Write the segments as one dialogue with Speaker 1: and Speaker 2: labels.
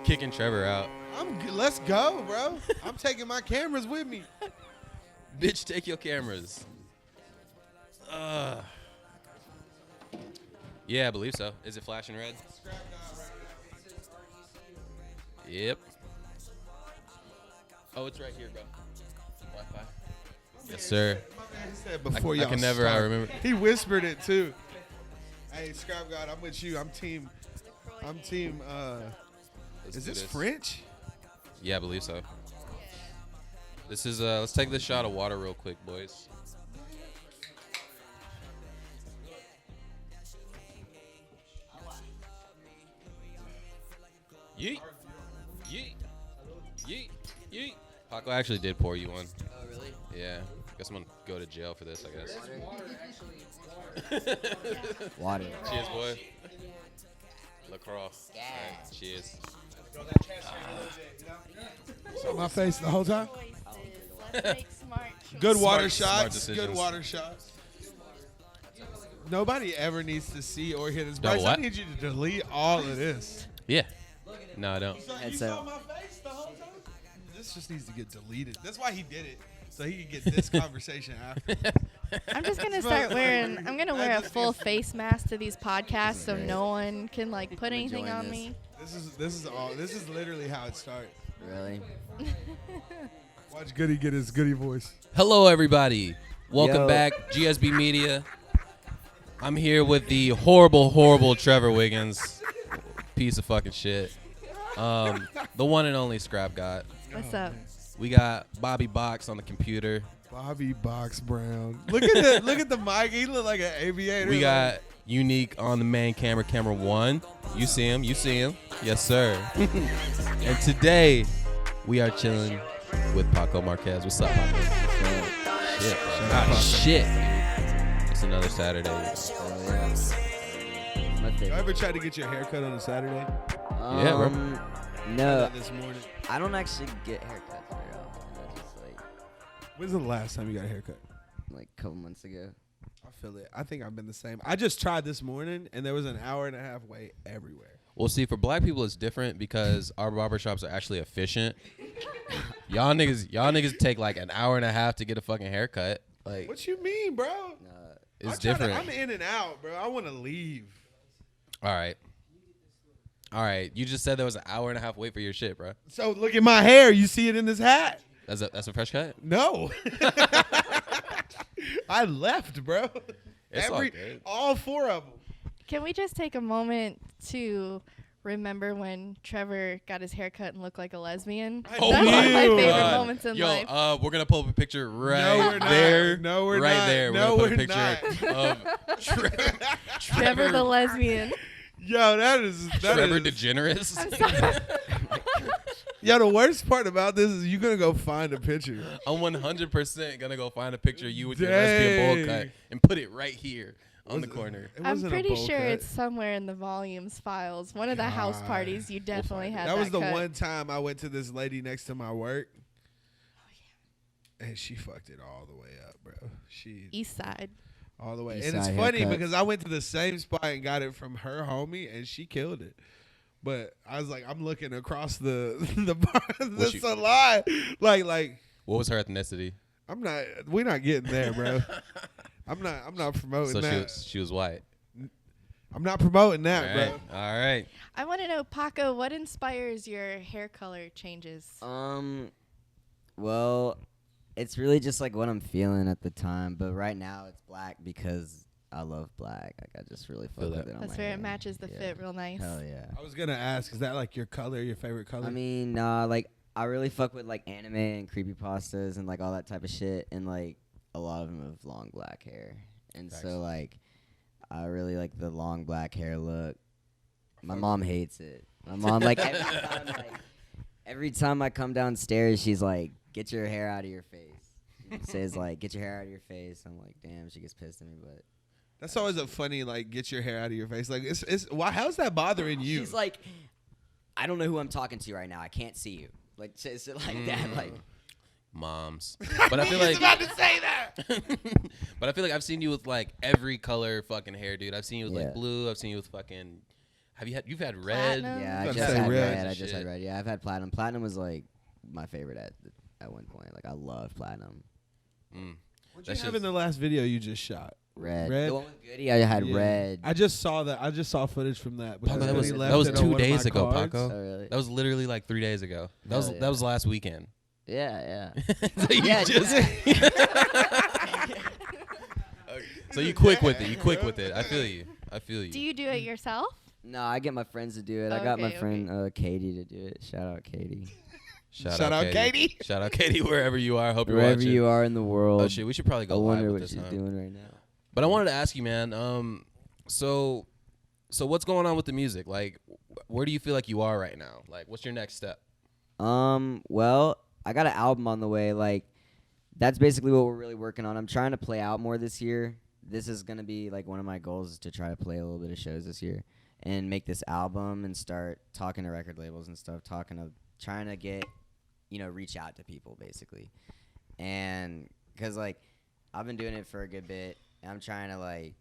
Speaker 1: kicking Trevor out.
Speaker 2: Let's go, bro. I'm taking my cameras with me.
Speaker 1: Bitch, take your cameras. Yeah, I believe so. Is it flashing red? Yep. Oh, it's right here, bro. Wi-Fi. Yes, sir.
Speaker 2: He said before y'all
Speaker 1: I can never.
Speaker 2: start.
Speaker 1: I remember.
Speaker 2: He whispered it too. Hey, Scrap God, I'm with you. I'm team.
Speaker 1: Let's
Speaker 2: Is
Speaker 1: do
Speaker 2: this French?
Speaker 1: Yeah, I believe so. This is. Let's take this shot of water real quick, boys. Yeet. Yeet. Yeet. Yeet. Paco actually did pour you one.
Speaker 3: Oh, really?
Speaker 1: Yeah. Guess I'm gonna go to jail for this, I guess.
Speaker 3: Water.
Speaker 1: Cheers, boy. Lacrosse. Right, cheers.
Speaker 2: On my face the whole time.
Speaker 4: Let's make smart choices.
Speaker 2: Good water
Speaker 1: Smart
Speaker 2: shots.
Speaker 1: decisions.
Speaker 2: Good water shots. Nobody ever needs to see or hear this.
Speaker 1: No,
Speaker 2: Brice, I
Speaker 1: what?
Speaker 2: need you to delete all of this.
Speaker 1: Yeah. No, I don't.
Speaker 3: And
Speaker 2: You
Speaker 3: so-
Speaker 2: saw my face the whole time? This just needs to get deleted. That's why he did it. So he can get this conversation after.
Speaker 4: I'm just gonna start wearing. I'm gonna wear a full face mask to these podcasts, so no one can like put anything
Speaker 3: enjoying
Speaker 4: on
Speaker 3: this.
Speaker 4: me.
Speaker 2: This is literally how it starts.
Speaker 3: Really?
Speaker 2: Watch Goodie get his Goodie voice.
Speaker 1: Hello, everybody. Welcome
Speaker 3: Yo.
Speaker 1: back, GSB Media. I'm here with the horrible Trevor Wiggins. Piece of fucking shit. The one and only Scrap God.
Speaker 4: What's up?
Speaker 1: We got Bobby Box on the computer.
Speaker 2: Bobby Box Brown. Look at the mic. He look like an aviator.
Speaker 1: We got Uniqe on the main camera, camera one. You see him. Yes, sir. And today, we are chilling with Paco Marquez. What's up, Paco? Shit. Shit. It's another Saturday.
Speaker 3: My
Speaker 2: You
Speaker 3: favorite.
Speaker 2: ever tried to get your hair cut on a Saturday?
Speaker 1: Yeah, bro.
Speaker 3: No,
Speaker 2: This morning.
Speaker 3: I don't actually get haircuts very often. I just
Speaker 2: When's the last time you got a haircut?
Speaker 3: like a couple months ago.
Speaker 2: I feel it. I think I've been the same. I just tried this morning, and there was an hour and a half wait everywhere.
Speaker 1: Well, see, for black people, it's different because our barbershops are actually efficient. Y'all niggas take like an hour and a half to get a fucking haircut. Like,
Speaker 2: What you mean, bro?
Speaker 1: it's different.
Speaker 2: I'm in and out, bro. I want to leave.
Speaker 1: All right. You just said there was an hour and a half wait for your shit, bro.
Speaker 2: So look at my hair. You see it in this hat?
Speaker 1: That's a fresh cut?
Speaker 2: No. I left, bro.
Speaker 1: It's all good.
Speaker 2: All four of them.
Speaker 4: Can we just take a moment to remember when Trevor got his haircut and looked like a lesbian?
Speaker 2: Oh,
Speaker 4: That's one of my
Speaker 2: ew.
Speaker 4: favorite moments in
Speaker 1: Yo,
Speaker 4: life.
Speaker 1: we're gonna pull up a picture right
Speaker 2: No, we're not.
Speaker 1: there.
Speaker 2: No, we're
Speaker 1: right
Speaker 2: not.
Speaker 1: there.
Speaker 2: No,
Speaker 1: we're gonna
Speaker 2: we're
Speaker 1: put a picture of
Speaker 4: Trevor the lesbian.
Speaker 2: Yo, that is
Speaker 1: Trevor DeGeneres.
Speaker 4: I'm sorry.
Speaker 2: Yo, the worst part about this is you're gonna go find a picture.
Speaker 1: I'm 100% gonna go find a picture of you with your lesbian bowl cut and put it right here on the corner.
Speaker 2: It
Speaker 4: I'm
Speaker 2: wasn't a
Speaker 4: pretty
Speaker 2: bowl
Speaker 4: sure
Speaker 2: cut.
Speaker 4: it's somewhere in the volumes files. One of the house
Speaker 2: God.
Speaker 4: parties you definitely had
Speaker 2: That was the
Speaker 4: cut.
Speaker 2: one time I went to this lady next to my work. And she fucked it all the way up, bro. She
Speaker 4: East side.
Speaker 2: all the way.
Speaker 3: East
Speaker 2: And it's
Speaker 3: side
Speaker 2: funny
Speaker 3: haircut.
Speaker 2: because I went to the same spot and got it from her homie, and she killed it. But I was like, I'm looking across the bar, the
Speaker 1: you-
Speaker 2: salon, like
Speaker 1: What was her ethnicity?
Speaker 2: we're not getting there, bro. I'm not promoting
Speaker 1: So
Speaker 2: that.
Speaker 1: she was white.
Speaker 2: I'm not promoting that,
Speaker 1: All right.
Speaker 2: bro.
Speaker 1: All right.
Speaker 4: I want to know, Paco, what inspires your hair color changes?
Speaker 3: Well, it's really just like what I'm feeling at the time. But right now, it's black because I love black. Like I just really fuck
Speaker 1: Feel
Speaker 3: with
Speaker 1: that.
Speaker 3: it on
Speaker 4: That's
Speaker 3: my
Speaker 4: where
Speaker 3: hair.
Speaker 4: it matches the
Speaker 3: Yeah.
Speaker 4: fit real nice.
Speaker 3: Hell yeah.
Speaker 2: I was gonna ask, is that like your color, your favorite color?
Speaker 3: I mean, nah, like I really fuck with like anime and creepypastas and like all that type of shit, and like a lot of them have long black hair, and
Speaker 1: Facts.
Speaker 3: so like I really like the long black hair look. My mom hates it. My mom like every time I come downstairs, she's like, "Get your hair out of your face." She says like, "Get your hair out of your face." I'm like, damn, she gets pissed at me, but
Speaker 2: That's always a funny, like, get your hair out of your face. Like, it's why? How's that bothering you?
Speaker 3: she's like, "I don't know who I'm talking to right now. I can't see you." Like, says it like that. Like,
Speaker 1: Moms. But I feel like
Speaker 2: about to say that.
Speaker 1: But I feel like I've seen you with like every color fucking hair, dude. I've seen you with
Speaker 3: Yeah.
Speaker 1: like blue. I've seen you with fucking You've had red.
Speaker 4: Platinum?
Speaker 3: Yeah, I
Speaker 2: Gotta
Speaker 3: just
Speaker 2: say
Speaker 3: had
Speaker 2: red.
Speaker 3: red. I just
Speaker 1: Shit.
Speaker 3: had red. Yeah, I've had platinum. Platinum was like my favorite at one point. Like I loved platinum.
Speaker 1: Mm.
Speaker 2: What
Speaker 1: That's
Speaker 2: you have
Speaker 1: just-
Speaker 2: in the last video you just shot?
Speaker 3: Red.
Speaker 2: Red?
Speaker 3: The one with Goodie, I had
Speaker 2: Yeah.
Speaker 3: red.
Speaker 2: I just saw that. I just saw footage from that. because
Speaker 1: Paco, that was
Speaker 2: Goodie
Speaker 3: that
Speaker 2: left
Speaker 1: was
Speaker 2: it on
Speaker 1: 2
Speaker 2: one of my
Speaker 1: days ago,
Speaker 2: cards.
Speaker 1: Paco.
Speaker 3: Oh really?
Speaker 1: That was literally like 3 days ago. That was
Speaker 3: Hell
Speaker 1: that was
Speaker 3: yeah.
Speaker 1: last weekend.
Speaker 3: Yeah,
Speaker 1: So you
Speaker 3: Yeah,
Speaker 1: So you quick with it. You quick with it. I feel you.
Speaker 4: Do you do it yourself?
Speaker 3: No, I get my friends to do it. I got my
Speaker 4: Okay,
Speaker 3: friend Katie to do it. Shout out Katie.
Speaker 1: Shout
Speaker 2: out Katie.
Speaker 1: Shout out Katie wherever you are. Hope you're
Speaker 3: Wherever
Speaker 1: watching.
Speaker 3: you are in the world.
Speaker 1: Oh shit, we should probably
Speaker 3: I
Speaker 1: go live
Speaker 3: wonder
Speaker 1: with
Speaker 3: what
Speaker 1: this.
Speaker 3: she's
Speaker 1: Huh?
Speaker 3: doing right now.
Speaker 1: But I wanted to ask you, man. So what's going on with the music? Like, where do you feel like you are right now? Like, what's your next step?
Speaker 3: Well, I got an album on the way. Like, that's basically what we're really working on. I'm trying to play out more this year. This is gonna be like one of my goals is to try to play a little bit of shows this year and make this album and start talking to record labels and stuff. Trying to get, reach out to people basically, and because like I've been doing it for a good bit, and I'm trying to like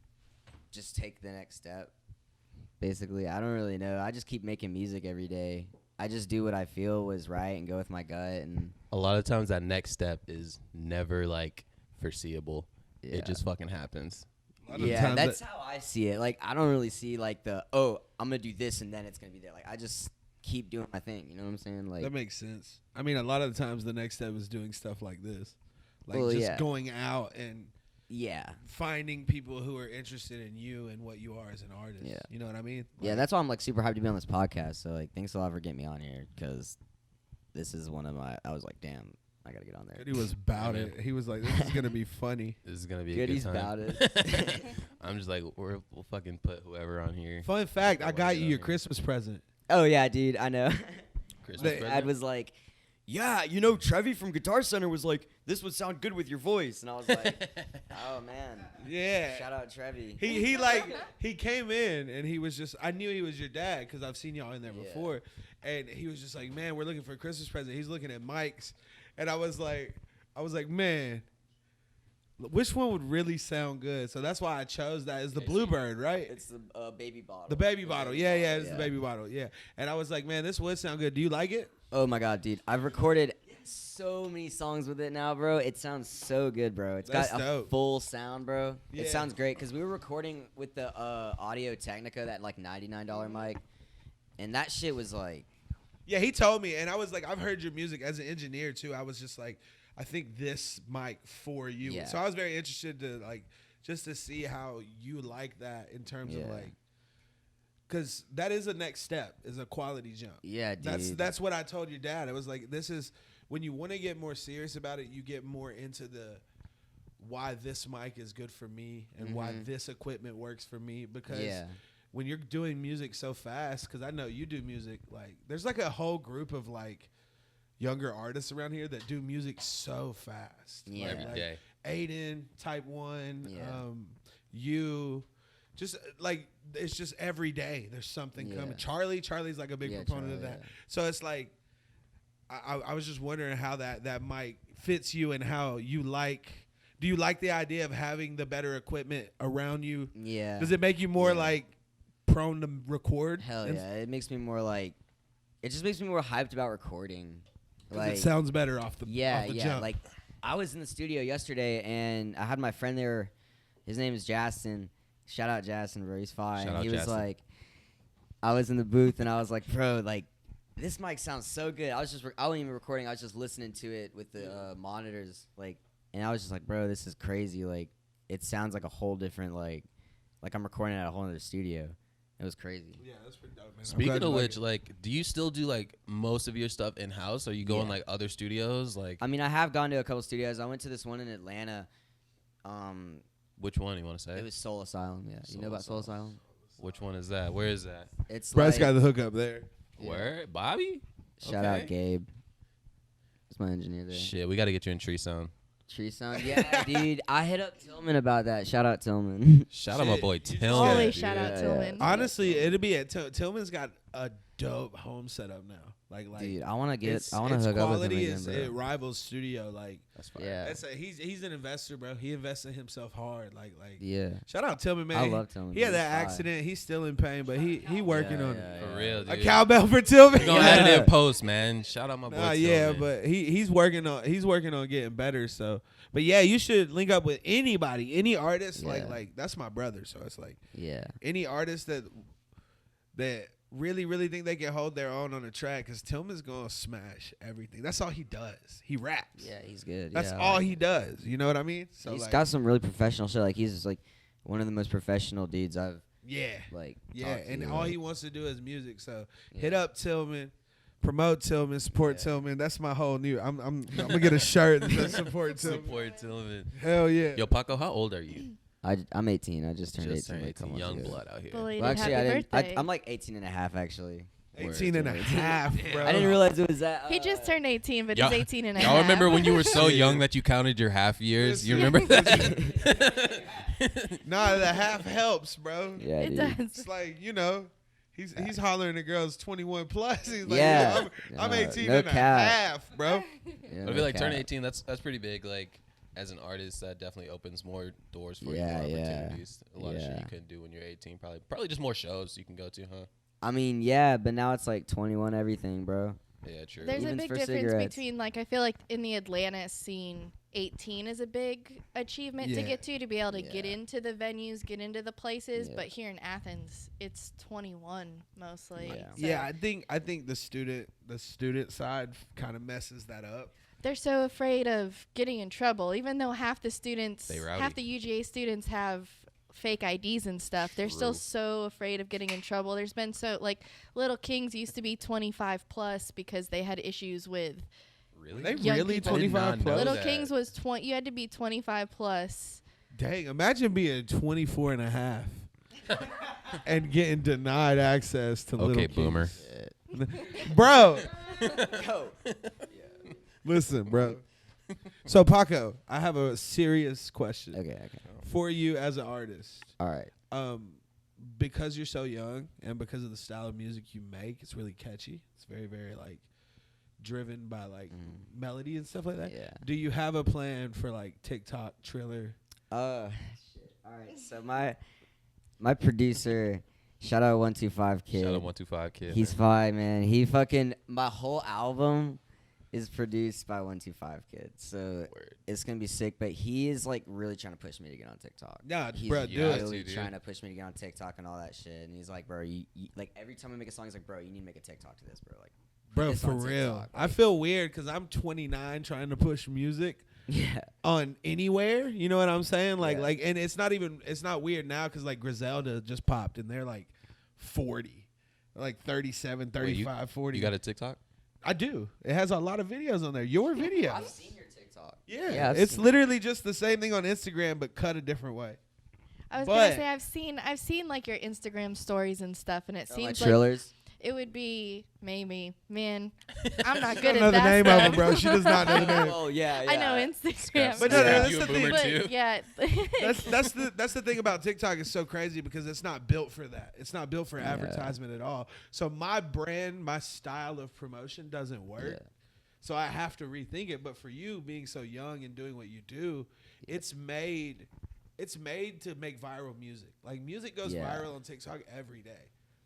Speaker 3: just take the next step. Basically, I don't really know. I just keep making music every day. I just do what I feel was right and go with my gut. And
Speaker 1: A lot of times that next step is never like foreseeable.
Speaker 3: yeah.
Speaker 1: It just fucking happens.
Speaker 2: A lot of
Speaker 3: Yeah,
Speaker 2: times
Speaker 3: that's how I see it. Like, I don't really see like I'm gonna do this and then it's gonna be there. Like, I just keep doing my thing. You know what I'm saying? Like,
Speaker 2: that makes sense. I mean, a lot of the times the next step is doing stuff like this, like
Speaker 3: Well,
Speaker 2: just
Speaker 3: yeah.
Speaker 2: going out and
Speaker 3: yeah,
Speaker 2: finding people who are interested in you and what you are as an artist.
Speaker 3: Yeah.
Speaker 2: You know what I mean?
Speaker 3: yeah.
Speaker 2: Like,
Speaker 3: That's why I'm like super hyped to be on this podcast. So like, thanks a lot for getting me on here because this is one of my. I was like, damn, I gotta get on there.
Speaker 2: Goodie was about
Speaker 1: Yeah.
Speaker 2: it. He was like, "This is gonna be funny."
Speaker 1: This is gonna be
Speaker 3: Goodie's
Speaker 1: a good time.
Speaker 3: about it.
Speaker 1: I'm just like, we'll fucking put whoever on here.
Speaker 2: Fun fact: I
Speaker 1: Why
Speaker 2: got
Speaker 1: is
Speaker 2: you
Speaker 1: it
Speaker 2: your
Speaker 1: on here?
Speaker 2: Christmas present.
Speaker 3: Oh yeah, dude, I know.
Speaker 1: Christmas
Speaker 2: They-
Speaker 1: present?
Speaker 3: Dad was like, yeah, Trvy from Guitar Center was like, this would sound good with your voice, and I was like, oh man,
Speaker 2: Yeah.
Speaker 3: shout out Trvy.
Speaker 2: He came in and he was just, I knew he was your dad because I've seen y'all in there
Speaker 3: Yeah.
Speaker 2: before, and he was just like, man, we're looking for a Christmas present. He's looking at Mike's, and I was like, man, which one would really sound good? So that's why I chose that. It's the Bluebird, right?
Speaker 3: It's the baby bottle.
Speaker 2: The baby bottle. Yeah, it's the
Speaker 3: yeah.
Speaker 2: baby bottle. Yeah. And I was like, man, this would sound good. Do you like it?
Speaker 3: Oh my god, dude, I've recorded so many songs with it now, bro. It sounds so good, bro. It's
Speaker 2: That's
Speaker 3: got a
Speaker 2: dope.
Speaker 3: full sound, bro.
Speaker 2: Yeah.
Speaker 3: It sounds great because we were recording with the Audio Technica, that like $99 mic, and that shit was like,
Speaker 2: Yeah, he told me, and I was like, I've heard your music as an engineer too. I was just like, I think this mic for you.
Speaker 3: Yeah.
Speaker 2: So I was very interested to like just to see how you like that in terms of
Speaker 3: Yeah.
Speaker 2: like, because that is a next step, is a quality jump.
Speaker 3: yeah, dude.
Speaker 2: That's what I told your dad. It was like, this is when you want to get more serious about it, you get more into the why this mic is good for me and why this equipment works for me, because
Speaker 3: yeah.
Speaker 2: when you're doing music so fast, because I know you do music, like there's like a whole group of like younger artists around here that do music so fast.
Speaker 3: Yeah.
Speaker 1: Every
Speaker 2: like
Speaker 1: day.
Speaker 2: Aiden, Type 1,
Speaker 3: Yeah.
Speaker 2: you, just like it's just every day there's something
Speaker 3: Yeah.
Speaker 2: coming. Charlie's like a big
Speaker 3: Yeah,
Speaker 2: proponent of
Speaker 3: Charlie,
Speaker 2: that.
Speaker 3: yeah.
Speaker 2: So it's like I was just wondering how that mic fits you and how you like. Do you like the idea of having the better equipment around you?
Speaker 3: Yeah.
Speaker 2: Does it make you more
Speaker 3: Yeah.
Speaker 2: like prone to record?
Speaker 3: Hell
Speaker 2: And-
Speaker 3: yeah. It makes me more like, it just makes me more hyped about recording.
Speaker 2: 'cause
Speaker 3: Like,
Speaker 2: it sounds better off the
Speaker 3: yeah,
Speaker 2: jump.
Speaker 3: Like, I was in the studio yesterday and I had my friend there. His name is Justin. Shout out Justin, bro. He's fine.
Speaker 1: Shout out
Speaker 3: He was
Speaker 1: Justin.
Speaker 3: like, I was in the booth and I was like, bro, like, this mic sounds so good. I wasn't even recording. I was just listening to it with the monitors, like, and I was just like, bro, this is crazy. Like, it sounds like a whole different, like I'm recording at a whole other studio. It was crazy.
Speaker 2: Yeah, that's pretty dope, man. I'm
Speaker 1: Speaking
Speaker 2: glad you
Speaker 1: of
Speaker 2: like
Speaker 1: which,
Speaker 2: it.
Speaker 1: like, do you still do like most of your stuff in house? Or you go in
Speaker 3: Yeah.
Speaker 1: like other studios? Like,
Speaker 3: I mean, I have gone to a couple studios. I went to this one in Atlanta.
Speaker 1: which one you want to say?
Speaker 3: It was Soul Asylum. Yeah, you
Speaker 1: Soul
Speaker 3: know about Soul Asylum?
Speaker 1: Which one is that? Where is that?
Speaker 3: It's
Speaker 2: Brice
Speaker 3: like,
Speaker 2: got the hookup there.
Speaker 3: yeah.
Speaker 1: Where? Bobby?
Speaker 3: Shout
Speaker 1: Okay.
Speaker 3: out Gabe. It's my engineer there.
Speaker 1: Shit, we got to get you in Tree Sound.
Speaker 3: Tree Sound. Yeah, dude. I hit up Tillman about that. Shout out Tillman.
Speaker 1: Shout out my
Speaker 2: Shit,
Speaker 1: boy
Speaker 2: you just
Speaker 1: Tillman.
Speaker 2: gotta-
Speaker 4: Always
Speaker 1: dude.
Speaker 4: shout out
Speaker 3: Yeah,
Speaker 4: Tillman.
Speaker 3: yeah.
Speaker 2: Honestly, it'd be at Tillman's got a dope home setup now. Like
Speaker 3: Dude, I want to
Speaker 2: its
Speaker 3: hook up with him
Speaker 2: quality
Speaker 3: again, bro.
Speaker 2: it rivals studio. Like
Speaker 1: That's fine.
Speaker 3: Yeah.
Speaker 2: he's an investor, bro. He invests in himself hard. Like
Speaker 3: Yeah.
Speaker 2: shout out Tillman, man.
Speaker 3: I love Tillman.
Speaker 2: He had
Speaker 3: He's
Speaker 2: that
Speaker 3: fire.
Speaker 2: accident. He's still in pain, but he working on it.
Speaker 1: For real, dude.
Speaker 2: A cowbell for Tillman.
Speaker 1: We're gonna add it in post, man. Shout out my boy.
Speaker 2: Yeah,
Speaker 1: Tillman.
Speaker 2: but he's working on getting better. So, but yeah, you should link up with anybody, any artist.
Speaker 3: Yeah.
Speaker 2: Like that's my brother. So it's like
Speaker 3: Yeah.
Speaker 2: any artist that really think they can hold their own on a track, because Tillman's gonna smash everything. That's all he does. He raps.
Speaker 3: Yeah, he's good.
Speaker 2: That's
Speaker 3: yeah,
Speaker 2: all
Speaker 3: like,
Speaker 2: he does. You know what I mean? So
Speaker 3: he's
Speaker 2: like,
Speaker 3: got some really professional shit. Like he's just, like one of the most professional dudes I've
Speaker 2: yeah,
Speaker 3: talked to,
Speaker 2: and all
Speaker 3: like,
Speaker 2: he wants to do is music. So
Speaker 3: yeah.
Speaker 2: hit up Tillman. Promote Tillman, support Tillman. That's my whole new. I'm gonna get a shirt that says support Tillman.
Speaker 1: Support Tillman.
Speaker 2: Hell yeah.
Speaker 1: Yo, Paco, how old are you?
Speaker 3: I'm 18. I just turned 18. like, a couple months
Speaker 1: young
Speaker 3: ago.
Speaker 1: blood out here.
Speaker 4: Belated
Speaker 3: Well, actually,
Speaker 4: happy
Speaker 3: I didn't.
Speaker 4: birthday.
Speaker 3: I'm like 18 and a half, actually.
Speaker 2: 18 and a half, bro.
Speaker 3: I didn't realize it was that.
Speaker 4: He just turned 18, but
Speaker 1: Y'all-
Speaker 4: he's 18 and a half.
Speaker 1: Y'all remember when you were so
Speaker 2: Yeah.
Speaker 1: young that you counted your half years? You
Speaker 2: Listen.
Speaker 1: remember that?
Speaker 2: Nah, the half helps, bro.
Speaker 3: Yeah,
Speaker 4: It
Speaker 3: dude.
Speaker 4: does.
Speaker 2: It's like, he's hollering at girls 21 plus. He's like,
Speaker 3: Yeah.
Speaker 2: I'm
Speaker 3: No,
Speaker 2: 18
Speaker 3: no
Speaker 2: and a
Speaker 3: cap.
Speaker 2: half, bro.
Speaker 3: Yeah,
Speaker 1: But I feel
Speaker 3: no
Speaker 1: like
Speaker 3: cap.
Speaker 1: turning 18, that's pretty big. Like, as an artist, that definitely opens more doors for
Speaker 3: Yeah,
Speaker 1: you, more
Speaker 3: yeah.
Speaker 1: opportunities. A lot of shit
Speaker 3: Yeah.
Speaker 1: you couldn't do when you're 18. Probably just more shows you can go to, huh?
Speaker 3: I mean, yeah, but now it's like 21 everything, bro.
Speaker 1: Yeah, true.
Speaker 4: There's a
Speaker 3: Even
Speaker 4: big
Speaker 3: for
Speaker 4: difference
Speaker 3: cigarettes.
Speaker 4: between, like, I feel like in the Atlanta scene, 18 is a big achievement to
Speaker 2: Yeah.
Speaker 4: get to be able to get
Speaker 3: Yeah.
Speaker 4: into the venues, get into the places.
Speaker 3: Yeah.
Speaker 4: But here in Athens, it's 21 mostly.
Speaker 3: Yeah.
Speaker 4: So
Speaker 2: Yeah, I think the student side kind of messes that up.
Speaker 4: they're so afraid of getting in trouble, even though half the
Speaker 1: rowdy.
Speaker 4: UGA students have fake IDs and stuff. They're still
Speaker 1: True.
Speaker 4: so afraid of getting in trouble. There's been Little Kings used to be 25 plus because they had issues with
Speaker 1: Really?
Speaker 2: They
Speaker 4: Young
Speaker 2: really
Speaker 4: people.
Speaker 1: I did
Speaker 2: 25
Speaker 1: not know
Speaker 2: plus.
Speaker 4: Little
Speaker 1: that.
Speaker 4: Kings was 20. You had to be 25 plus.
Speaker 2: Dang, imagine being 24 and a half and getting denied access to Little
Speaker 1: Okay,
Speaker 2: Kings.
Speaker 1: boomer.
Speaker 2: Bro, listen, bro. So, Paco, I have a serious question
Speaker 3: Okay.
Speaker 2: for you as an artist.
Speaker 3: All right.
Speaker 2: Because you're so young and because of the style of music you make, it's really catchy. It's very, very like driven by like melody and stuff like that.
Speaker 3: Yeah.
Speaker 2: Do you have a plan for like TikTok, Triller?
Speaker 3: Shit. All right. So my producer, shout out 125 Kid.
Speaker 1: Shout out 125 Kid.
Speaker 3: He's fine, man. He fucking my whole album is produced by 125 Kid. So
Speaker 1: Word.
Speaker 3: it's gonna be sick. But he is like really trying to push me to get on TikTok.
Speaker 2: Nah,
Speaker 3: He's
Speaker 2: bro, do it.
Speaker 3: really
Speaker 1: Dude.
Speaker 3: trying to push me to get on TikTok and all that shit. And he's like, bro, you like every time I make a song, he's like, bro, you need to make a TikTok to this, bro. Like,
Speaker 2: Bro,
Speaker 3: this
Speaker 2: for
Speaker 3: on
Speaker 2: real.
Speaker 3: TikTok,
Speaker 2: I
Speaker 3: like-
Speaker 2: feel weird because I'm 29 trying to push music
Speaker 3: yeah,
Speaker 2: on anywhere. You know what I'm saying? Like,
Speaker 3: Yeah.
Speaker 2: and it's not weird now because like Griselda just popped and they're like 40, like 37, 35, 40.
Speaker 1: You got a TikTok?
Speaker 2: I do. It has a lot of videos on there. Your video.
Speaker 3: I've seen your TikTok.
Speaker 2: Yeah,
Speaker 3: I've
Speaker 2: it's
Speaker 3: seen-
Speaker 2: literally just the same thing on Instagram but cut a different way.
Speaker 4: I was
Speaker 2: But-
Speaker 4: gonna say I've seen like your Instagram stories and stuff, and it
Speaker 3: Oh, my
Speaker 4: seems like
Speaker 3: Trillers.
Speaker 4: it would be maybe. Man, I'm not
Speaker 2: She
Speaker 4: good
Speaker 2: don't
Speaker 4: at
Speaker 2: know the
Speaker 4: that
Speaker 2: name
Speaker 4: stuff.
Speaker 2: of them, bro. She does not know the name.
Speaker 3: Oh yeah,
Speaker 4: I know Instagram.
Speaker 2: But no, that's
Speaker 1: you
Speaker 2: the
Speaker 1: a boomer
Speaker 2: thing.
Speaker 1: too?
Speaker 4: But yeah,
Speaker 2: That's the thing about TikTok is so crazy because it's not built for that. It's not built for advertisement at all. So my brand, my style of promotion doesn't work.
Speaker 3: Yeah.
Speaker 2: So I have to rethink it. But for you being so young and doing what you do, it's made to make viral music. Like music goes
Speaker 3: Yeah.
Speaker 2: viral on TikTok every day.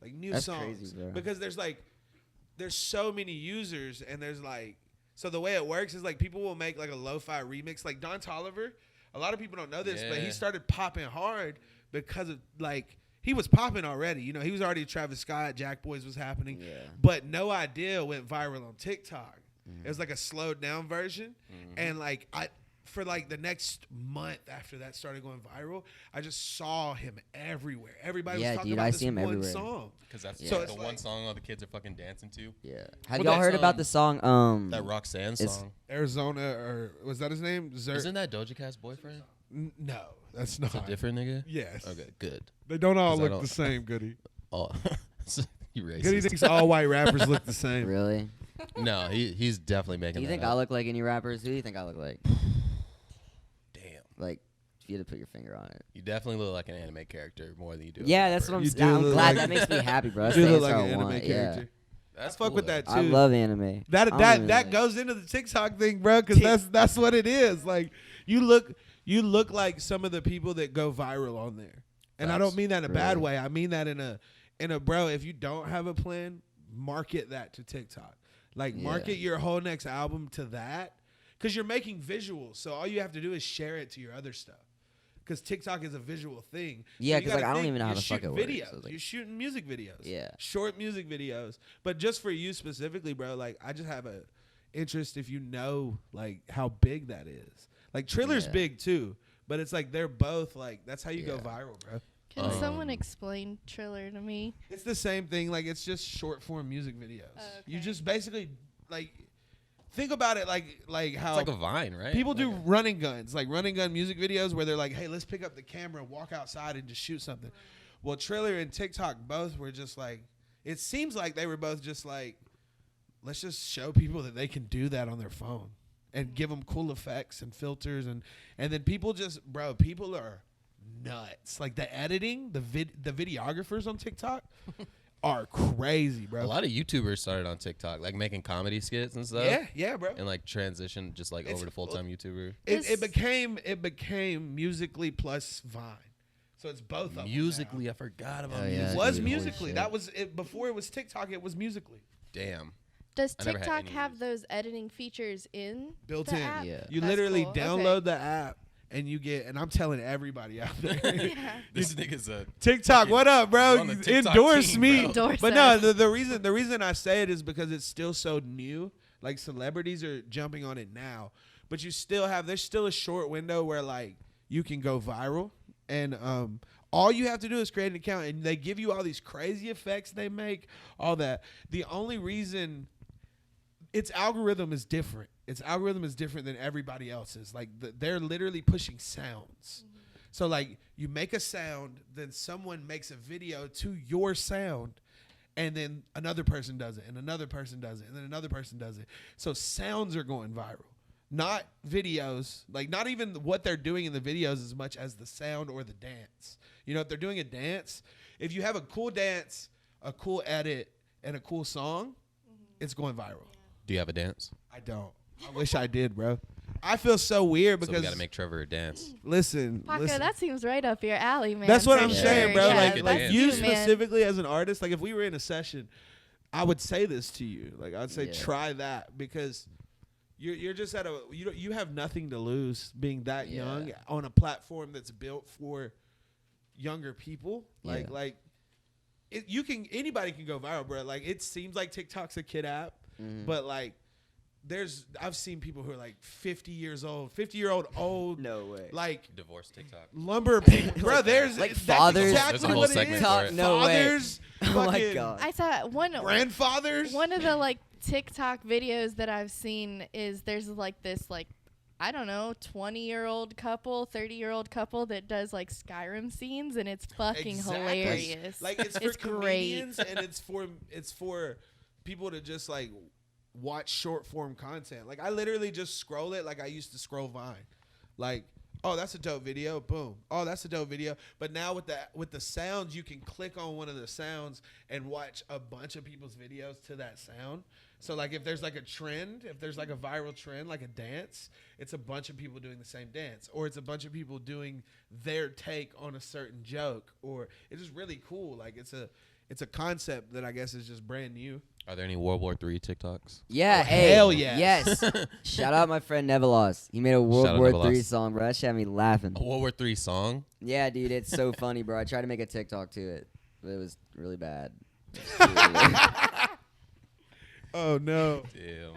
Speaker 2: Like new
Speaker 3: That's
Speaker 2: songs.
Speaker 3: crazy, bro.
Speaker 2: Because there's so many users and there's like, so the way it works is like people will make like a lo-fi remix. Like Don Toliver, a lot of people don't know this, but he
Speaker 1: Yeah.
Speaker 2: started popping hard because of like, he was popping already. You know, he was already Travis Scott, Jack Boys was happening.
Speaker 3: Yeah.
Speaker 2: But No Idea went viral on TikTok. It was like a slowed down version. And like for like the next month after that started going viral, I just saw him everywhere. Everybody
Speaker 3: Yeah,
Speaker 2: was talking
Speaker 3: dude,
Speaker 2: about
Speaker 3: I
Speaker 2: this
Speaker 3: see him
Speaker 2: one
Speaker 3: everywhere.
Speaker 2: song.
Speaker 1: Because that's
Speaker 3: Yeah.
Speaker 2: So
Speaker 1: the
Speaker 2: it's
Speaker 1: one
Speaker 2: like-
Speaker 1: song all the kids are fucking dancing to.
Speaker 3: Yeah. Have
Speaker 2: Well,
Speaker 3: y'all
Speaker 2: that's,
Speaker 3: heard about the song?
Speaker 1: That Roxanne
Speaker 3: it's-
Speaker 1: song.
Speaker 2: Arizona, or was that his name?
Speaker 1: Isn't that Doja Cat's boyfriend?
Speaker 2: No, that's
Speaker 1: It's a
Speaker 2: not.
Speaker 1: different nigga?
Speaker 2: Yes.
Speaker 1: Okay, good.
Speaker 2: They don't all
Speaker 1: 'Cause I
Speaker 2: look
Speaker 1: don't-
Speaker 2: the same, Goodie.
Speaker 1: Oh, you racist.
Speaker 2: Goodie thinks all white rappers look the same.
Speaker 3: Really?
Speaker 1: No, he's definitely making
Speaker 3: Do you
Speaker 1: that
Speaker 3: think
Speaker 1: up.
Speaker 3: I look like any rappers? Who do you think I look like?
Speaker 1: Damn.
Speaker 3: Like you had to put your finger on it.
Speaker 1: You definitely look like an anime character more than you do.
Speaker 3: Yeah, that's what I'm
Speaker 2: You
Speaker 3: saying.
Speaker 2: do
Speaker 3: I'm
Speaker 2: look
Speaker 3: glad
Speaker 2: like-
Speaker 3: that makes me happy, bro. That's
Speaker 2: You
Speaker 3: the
Speaker 2: look
Speaker 3: answer
Speaker 2: like
Speaker 3: I
Speaker 2: an anime
Speaker 3: want.
Speaker 2: character.
Speaker 3: Yeah.
Speaker 1: That's
Speaker 2: I fuck
Speaker 1: cool,
Speaker 2: with
Speaker 1: though.
Speaker 2: that too.
Speaker 3: I love anime.
Speaker 2: That
Speaker 3: I don't
Speaker 2: that
Speaker 3: even
Speaker 2: that
Speaker 3: like-
Speaker 2: goes into the TikTok thing, bro, because that's what it is. Like you look like some of the people that go viral on there, and I
Speaker 1: Facts.
Speaker 2: don't mean that in a bad
Speaker 3: Really?
Speaker 2: way. I mean that in a bro. If you don't have a plan, market that to TikTok. Like
Speaker 3: Yeah.
Speaker 2: market your whole next album to that, because you're making visuals. So all you have to do is share it to your other stuff. Because TikTok is a visual thing.
Speaker 3: Yeah,
Speaker 2: So you
Speaker 3: 'cause, like,
Speaker 2: gotta
Speaker 3: I don't
Speaker 2: think,
Speaker 3: even know how
Speaker 2: you're
Speaker 3: the fuck
Speaker 2: shooting
Speaker 3: it works,
Speaker 2: videos.
Speaker 3: so it's like-
Speaker 2: You're shooting music videos.
Speaker 3: Yeah.
Speaker 2: Short music videos. But just for you specifically, bro, like I just have a interest if you know like how big that is. Like Triller's
Speaker 3: Yeah.
Speaker 2: big too, but it's like they're both like that's how you go
Speaker 3: Yeah.
Speaker 2: viral, bro.
Speaker 4: Can someone explain Triller to me?
Speaker 2: It's the same thing. Like it's just short form music videos.
Speaker 4: Oh,
Speaker 2: You
Speaker 4: okay.
Speaker 2: just basically like think about it like how
Speaker 1: It's like a Vine, right?
Speaker 2: people
Speaker 1: Like
Speaker 2: do running guns, like running gun music videos where they're like, hey, let's pick up the camera, walk outside, and just shoot something. Well, Triller and TikTok both were just like, it seems like they were both just like, let's just show people that they can do that on their phone and give them cool effects and filters. And then people just, bro, people are nuts. Like the editing, the videographers on TikTok are crazy, bro.
Speaker 1: A lot of YouTubers started on TikTok, like making comedy skits and stuff.
Speaker 2: Yeah, bro.
Speaker 1: And like transition just like
Speaker 2: It's-
Speaker 1: over to full-time YouTuber.
Speaker 2: It became Musically plus Vine, so it's both of them now.
Speaker 1: Musically, I forgot about
Speaker 3: Oh,
Speaker 2: It
Speaker 3: yeah,
Speaker 1: Musical.ly.
Speaker 2: was
Speaker 3: dude,
Speaker 2: Musically.
Speaker 3: holy
Speaker 2: That
Speaker 3: shit.
Speaker 2: was it before it was TikTok. It was Musically
Speaker 1: Damn.
Speaker 4: Does
Speaker 1: I never had
Speaker 4: TikTok
Speaker 1: any of
Speaker 4: have
Speaker 1: these.
Speaker 4: those editing features in
Speaker 2: built
Speaker 4: the
Speaker 2: in.
Speaker 4: app?
Speaker 3: Yeah.
Speaker 2: You
Speaker 4: That's
Speaker 2: literally
Speaker 4: cool.
Speaker 2: download
Speaker 4: Okay.
Speaker 2: the app and you get. And I'm telling everybody out there,
Speaker 4: Yeah.
Speaker 1: This nigga's a
Speaker 2: TikTok, what up, bro?
Speaker 1: You're on the TikTok
Speaker 2: Endorse
Speaker 1: team,
Speaker 2: me.
Speaker 1: bro.
Speaker 4: Endorse
Speaker 2: But no,
Speaker 4: us.
Speaker 2: the reason I say it is because it's still so new. Like celebrities are jumping on it now, but you still have. There's still a short window where like you can go viral, and all you have to do is create an account, and they give you all these crazy effects they make, all that. The only reason its algorithm is different. Its algorithm is different than everybody else's. Like they're literally pushing sounds. So like you make a sound, then someone makes a video to your sound, and then another person does it, and another person does it, and then another person does it. So sounds are going viral, not videos. Like not even what they're doing in the videos as much as the sound or the dance. You know, if they're doing a dance, if you have a cool dance, a cool edit, and a cool song, it's going viral.
Speaker 1: Do you have a dance?
Speaker 2: I don't. I wish I did, bro. I feel so weird
Speaker 1: So
Speaker 2: because
Speaker 1: we got to make Trevor a dance.
Speaker 2: listen.
Speaker 4: Paco,
Speaker 2: listen.
Speaker 4: that seems right up your alley, man.
Speaker 2: That's what
Speaker 4: for
Speaker 2: I'm
Speaker 4: sure.
Speaker 2: saying, bro.
Speaker 4: Yeah,
Speaker 1: Like
Speaker 4: that's
Speaker 2: you
Speaker 1: man.
Speaker 2: specifically as an artist, like if we were in a session, I would say this to you. Like I'd say
Speaker 3: Yeah.
Speaker 2: try that because you're just at a you have nothing to lose being that
Speaker 3: Yeah.
Speaker 2: young on a platform that's built for younger people. Like
Speaker 3: Yeah.
Speaker 2: anybody can go viral, bro. Like it seems like TikTok's a kid app,
Speaker 3: Mhm.
Speaker 2: but like I've seen people who are like 50-year-old old,
Speaker 3: No way.
Speaker 2: like
Speaker 1: Divorce TikTok.
Speaker 2: lumber people. Bro, there's
Speaker 3: Like
Speaker 2: that's
Speaker 3: fathers?
Speaker 2: exactly
Speaker 1: There's a whole
Speaker 2: what it
Speaker 1: segment
Speaker 2: is.
Speaker 1: for it.
Speaker 3: No way.
Speaker 2: Fathers,
Speaker 3: Oh my
Speaker 2: fucking
Speaker 3: god.
Speaker 4: I saw
Speaker 2: grandfathers.
Speaker 4: one of the like TikTok videos that I've seen is there's like this like I don't know 20-year-old couple, 30-year-old couple that does like Skyrim scenes and it's fucking
Speaker 2: Exactly.
Speaker 4: hilarious.
Speaker 2: Like it's for
Speaker 4: It's great.
Speaker 2: comedians and it's for people to just like watch short form content. Like I literally just scroll it like I used to scroll Vine. Like, oh, that's a dope video. Boom. Oh, that's a dope video. But now with the sounds, you can click on one of the sounds and watch a bunch of people's videos to that sound. So like if there's like a trend, if there's like a viral trend, like a dance, it's a bunch of people doing the same dance, or it's a bunch of people doing their take on a certain joke, or it's just really cool. Like it's a concept that I guess is just brand new.
Speaker 1: Are there any World War III TikToks?
Speaker 3: Yeah,
Speaker 2: Oh,
Speaker 3: hey,
Speaker 2: hell yes.
Speaker 3: yes. Shout out my friend Nevelos. He made a World
Speaker 1: Shout out
Speaker 3: War
Speaker 1: Nevelos.
Speaker 3: III song, bro. That shit had me laughing.
Speaker 1: A World War III song?
Speaker 3: Yeah, dude, it's so funny, bro. I tried to make a TikTok to it, but it was really bad.
Speaker 2: Oh no.
Speaker 1: Damn.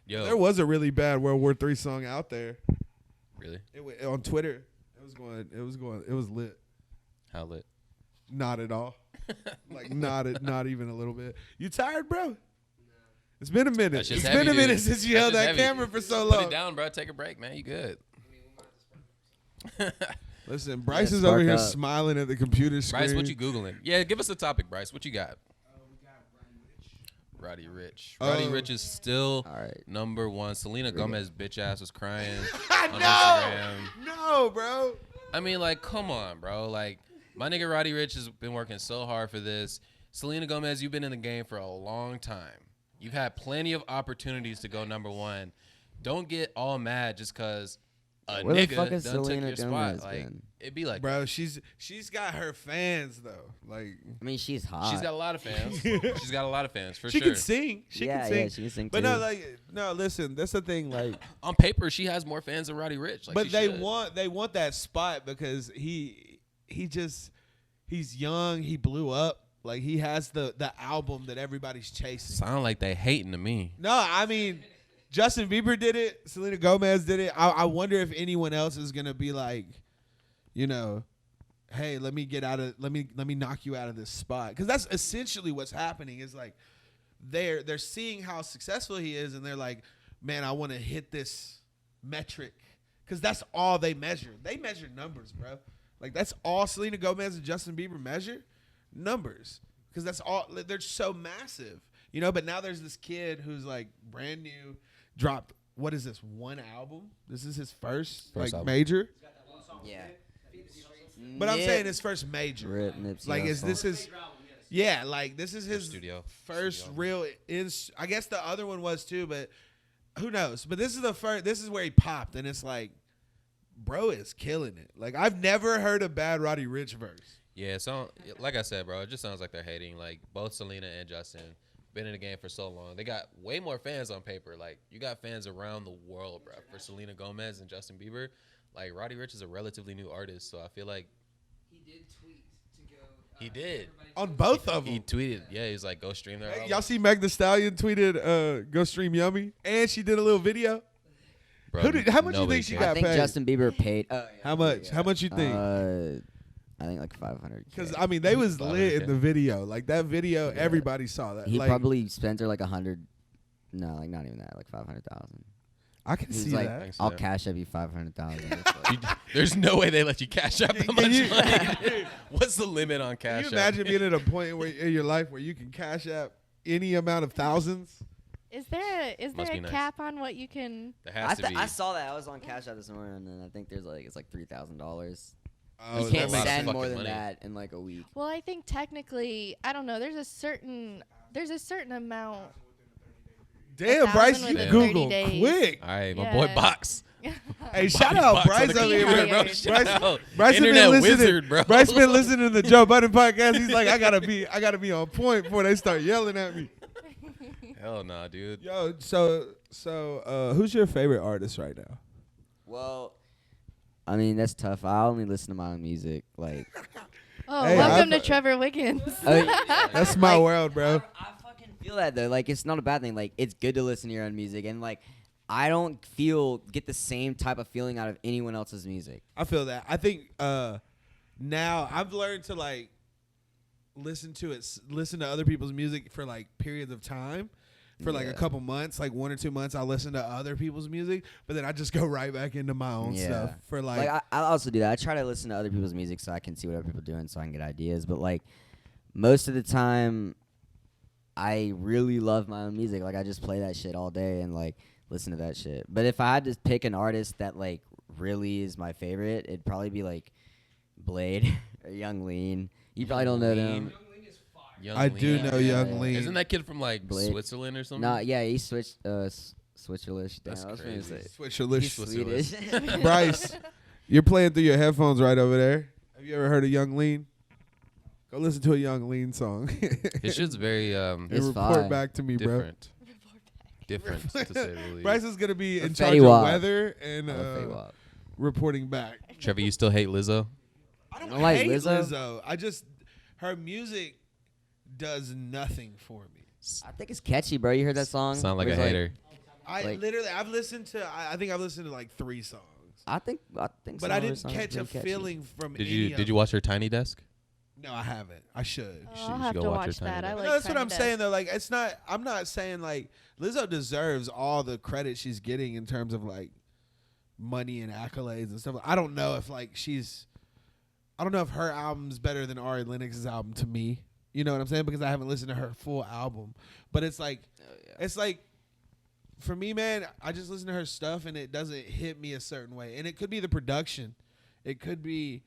Speaker 1: Yo,
Speaker 2: There was a really bad World War III song out there.
Speaker 1: really?
Speaker 2: On Twitter. It was lit.
Speaker 1: How lit?
Speaker 2: Not at all. Like not even a little bit. You tired, bro? It's been a minute.
Speaker 1: That's
Speaker 2: It's
Speaker 1: just
Speaker 2: been
Speaker 1: heavy,
Speaker 2: a minute
Speaker 1: dude.
Speaker 2: since you
Speaker 1: That's
Speaker 2: held
Speaker 1: just
Speaker 2: that
Speaker 1: heavy.
Speaker 2: camera for so
Speaker 1: Put
Speaker 2: long.
Speaker 1: it down, bro. Take a break, man. You good.
Speaker 2: Listen, Brice
Speaker 3: Yeah,
Speaker 2: is over
Speaker 3: spark
Speaker 2: here
Speaker 3: up.
Speaker 2: smiling at the computer screen.
Speaker 1: Bryce, what you Googling? Yeah, give us a topic, Bryce. What you got? Roddy Rich. Roddy
Speaker 2: Oh.
Speaker 1: Rich is still
Speaker 3: All right.
Speaker 1: number one. Selena Gomez bitch ass was crying
Speaker 2: I
Speaker 1: on
Speaker 2: know.
Speaker 1: Instagram.
Speaker 2: No, bro.
Speaker 1: I mean, like, come on, bro. Like, my nigga Roddy Ricch has been working so hard for this. Selena Gomez, you've been in the game for a long time. You've had plenty of opportunities to go number one. Don't get all mad just because a
Speaker 3: Where the
Speaker 1: nigga
Speaker 3: fuck has
Speaker 1: done took
Speaker 3: Selena
Speaker 1: your spot.
Speaker 3: Gomez
Speaker 1: Like,
Speaker 3: been?
Speaker 1: it'd be like,
Speaker 2: Bro, she's got her fans though. Like
Speaker 3: I mean, she's hot.
Speaker 1: she's got a lot of fans. She's got a lot of fans, for
Speaker 2: she
Speaker 1: sure.
Speaker 2: can sing. She
Speaker 3: yeah,
Speaker 2: can sing.
Speaker 3: yeah, she can sing
Speaker 2: But
Speaker 3: too.
Speaker 2: no, listen, that's the thing. Like,
Speaker 1: On paper, she has more fans than Roddy Ricch. Like,
Speaker 2: but
Speaker 1: she
Speaker 2: they
Speaker 1: should.
Speaker 2: want that spot because he's young. He blew up. Like he has the album that everybody's chasing.
Speaker 1: Sound like they hating to me.
Speaker 2: No, I mean, Justin Bieber did it. Selena Gomez did it. I wonder if anyone else is gonna be like, you know, hey, let me knock you out of this spot, because that's essentially what's happening. Is like they're seeing how successful he is, and they're like, man, I want to hit this metric, because that's all they measure. They measure numbers, bro. Like that's all Selena Gomez and Justin Bieber measure, numbers, because that's all. They're so massive, you know. But now there's this kid who's like brand new, dropped, what is this, one album? This is his first like
Speaker 1: album.
Speaker 2: major.
Speaker 3: yeah.
Speaker 2: But I'm saying his first major.
Speaker 3: Rip Nipsey
Speaker 2: Like, is
Speaker 3: Hussle.
Speaker 2: this his? Yeah, like this is his first
Speaker 1: studio.
Speaker 2: real. I guess the other one was too, but who knows? But this is the first. This is where he popped, and it's like, bro is killing it. Like I've never heard a bad Roddy Ricch verse.
Speaker 1: Yeah, so like I said, bro, it just sounds like they're hating. Like both Selena and Justin been in the game for so long. They got way more fans on paper. Like you got fans around the world, bro. For Selena Gomez and Justin Bieber, like Roddy Ricch is a relatively new artist, so I feel like
Speaker 5: He did tweet to go.
Speaker 1: He did.
Speaker 2: On both of
Speaker 1: he
Speaker 2: them.
Speaker 1: tweeted, yeah, he's like, go stream their album.
Speaker 2: Y'all see Meg Thee Stallion tweeted, "Go stream Yummy," and she did a little video.
Speaker 1: Bro,
Speaker 2: how much you
Speaker 1: nobody
Speaker 2: think she
Speaker 1: cares.
Speaker 2: got
Speaker 3: I think
Speaker 2: paid?
Speaker 3: Justin Bieber paid.
Speaker 2: How much? How much you think?
Speaker 3: I think like 500.
Speaker 2: Because I mean, they was lit in
Speaker 1: 500K.
Speaker 2: the video. Like that video,
Speaker 3: Yeah.
Speaker 2: everybody saw that.
Speaker 3: He
Speaker 2: like,
Speaker 3: probably spent her like 100. No, like not even that. Like 500,000.
Speaker 2: I can
Speaker 3: He's
Speaker 2: see
Speaker 3: like,
Speaker 2: that.
Speaker 1: Thanks,
Speaker 3: I'll
Speaker 1: yeah.
Speaker 3: cash up you 500,000.
Speaker 1: There's no way they let you cash out that
Speaker 2: Can
Speaker 1: much
Speaker 2: you-
Speaker 1: money. What's the limit on
Speaker 2: Can
Speaker 1: cash
Speaker 2: you
Speaker 1: out?
Speaker 2: imagine being at a point where in your life where you can cash out any amount of thousands?
Speaker 4: Is there
Speaker 1: Must
Speaker 4: a
Speaker 1: be nice.
Speaker 4: cap on what you can?
Speaker 1: There has to be.
Speaker 3: I saw that. I was on Cash App this morning, and I think it's like $3,000.
Speaker 2: Oh,
Speaker 3: You
Speaker 1: that
Speaker 3: can't
Speaker 1: a lot of
Speaker 3: send
Speaker 1: fucking
Speaker 3: more than
Speaker 1: money.
Speaker 3: that in like a week.
Speaker 4: Well, I think technically, I don't know. There's a certain amount.
Speaker 2: Damn,
Speaker 4: 1,000
Speaker 2: Brice, you
Speaker 4: within 30
Speaker 2: Google
Speaker 4: days.
Speaker 2: quick.
Speaker 1: All right, my
Speaker 4: Yeah.
Speaker 1: boy Box.
Speaker 2: Hey, shout
Speaker 1: Bobby
Speaker 2: out
Speaker 1: Box on
Speaker 2: Brice
Speaker 1: the
Speaker 2: over here,
Speaker 1: computer,
Speaker 2: bro.
Speaker 1: bro. Shout out.
Speaker 2: Bryce been
Speaker 1: Internet
Speaker 2: listening.
Speaker 1: wizard, bro.
Speaker 2: Bryce been listening to the Joe Budden podcast. He's like, I gotta be on point before they start yelling at me.
Speaker 1: Hell nah, dude.
Speaker 2: Yo, so who's your favorite artist right now?
Speaker 3: Well, I mean that's tough. I only listen to my own music. Like,
Speaker 4: Oh,
Speaker 2: Hey,
Speaker 4: welcome
Speaker 2: I've-
Speaker 4: to Trevor Wiggins.
Speaker 2: That's my world, bro.
Speaker 3: I fucking feel that though. Like, it's not a bad thing. Like, it's good to listen to your own music, and like, I don't get the same type of feeling out of anyone else's music.
Speaker 2: I feel that. I think now I've learned to like listen to other people's music for like periods of time. For like a
Speaker 3: Yeah.
Speaker 2: couple months, like 1 or 2 months, I'll listen to other people's music, but then I just go right back into my own stuff for like
Speaker 3: I also do that. I try to listen to other people's music so I can see what other people are doing, so I can get ideas. But like, most of the time, I really love my own music. Like, I just play that shit all day and like listen to that shit. But if I had to pick an artist that like really is my favorite, it'd probably be like Blade or Young Lean. You probably don't know them.
Speaker 1: Young
Speaker 2: I do
Speaker 1: Lean.
Speaker 2: know Young Lean.
Speaker 1: Isn't that kid from like
Speaker 3: Blade.
Speaker 1: Switzerland or something?
Speaker 3: Nah, yeah, he switched Switcherlish.
Speaker 1: That's
Speaker 3: Damn, I was gonna
Speaker 1: crazy.
Speaker 3: say.
Speaker 2: Switch your
Speaker 3: He's
Speaker 2: list.
Speaker 3: Swedish.
Speaker 2: Bryce, you're playing through your headphones right over there. Have you ever heard of Young Lean? Go listen to a Young Lean song.
Speaker 1: His shit's very
Speaker 2: and
Speaker 3: It's
Speaker 2: report
Speaker 3: fire.
Speaker 2: back to me,
Speaker 1: different. Different, to say the
Speaker 2: bro.
Speaker 1: least.
Speaker 2: Bryce is gonna be in
Speaker 3: Fetty
Speaker 2: charge of
Speaker 3: Wap.
Speaker 2: weather and
Speaker 3: Fetty Wap.
Speaker 2: reporting back.
Speaker 1: Trevor, you still hate Lizzo?
Speaker 2: I don't
Speaker 3: don't like
Speaker 2: hate
Speaker 3: Lizzo?
Speaker 2: Lizzo. I just her music does nothing for me.
Speaker 3: I think it's catchy, bro. You heard that song?
Speaker 1: Sound like
Speaker 3: Where
Speaker 1: a
Speaker 3: it's
Speaker 1: hater.
Speaker 2: I've listened to. I think I've listened to like 3 songs,
Speaker 3: I think.
Speaker 2: but
Speaker 3: some
Speaker 2: I
Speaker 3: of her
Speaker 2: didn't
Speaker 3: songs are
Speaker 2: catch a
Speaker 3: pretty catchy.
Speaker 2: feeling from.
Speaker 1: Did
Speaker 2: any
Speaker 1: you
Speaker 2: of
Speaker 1: did you
Speaker 2: them.
Speaker 1: watch her Tiny Desk?
Speaker 2: No, I haven't. I should.
Speaker 4: Oh,
Speaker 1: should-
Speaker 4: I'll
Speaker 1: you
Speaker 4: have
Speaker 1: should
Speaker 4: to
Speaker 1: go watch
Speaker 4: watch
Speaker 1: her Tiny
Speaker 4: that. I
Speaker 1: Desk.
Speaker 4: like
Speaker 2: No, that's what
Speaker 4: Tiny
Speaker 2: I'm
Speaker 4: Desk.
Speaker 2: saying though. Like, it's not. I'm not saying like Lizzo deserves all the credit she's getting in terms of like money and accolades and stuff. I don't know if like I don't know if her album's better than Ari Lennox's album to me. You know what I'm saying? Because I haven't listened to her full album. But it's like, it's like, for me, man, I just listen to her stuff and it doesn't hit me a certain way. And it could be the production. It could be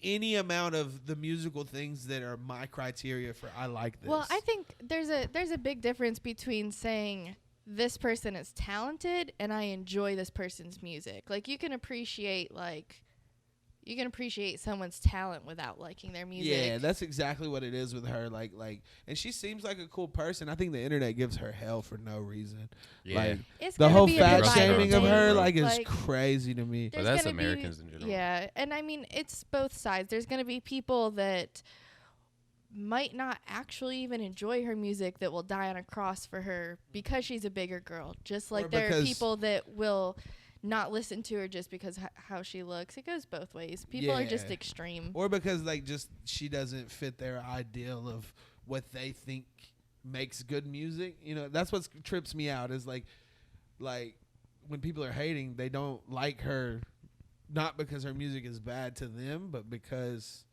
Speaker 2: any amount of the musical things that are my criteria for I like this.
Speaker 4: Well, I think there's a big difference between saying this person is talented and I enjoy this person's music. Like you can appreciate someone's talent without liking their music.
Speaker 2: Yeah, that's exactly what it is with her. Like, and she seems like a cool person. I think the internet gives her hell for no reason.
Speaker 1: Yeah.
Speaker 2: Like
Speaker 4: It's
Speaker 2: the
Speaker 4: gonna
Speaker 2: whole
Speaker 4: be a
Speaker 2: fat
Speaker 1: divided
Speaker 2: shaming of
Speaker 1: thing.
Speaker 2: her,
Speaker 1: Like,
Speaker 2: is crazy to me.
Speaker 1: But
Speaker 4: there's
Speaker 1: that's
Speaker 4: gonna be-
Speaker 1: Americans in general.
Speaker 4: Yeah, and I mean it's both sides. There's going to be people that might not actually even enjoy her music that will die on a cross for her because she's a bigger girl. Just like there are
Speaker 2: because-
Speaker 4: people that will not listen to her just because how she looks. It goes both ways. People are just
Speaker 2: Yeah.
Speaker 4: extreme.
Speaker 2: Or because just she doesn't fit their ideal of what they think makes good music. That's what trips me out is like when people are hating, they don't like her not because her music is bad to them, but because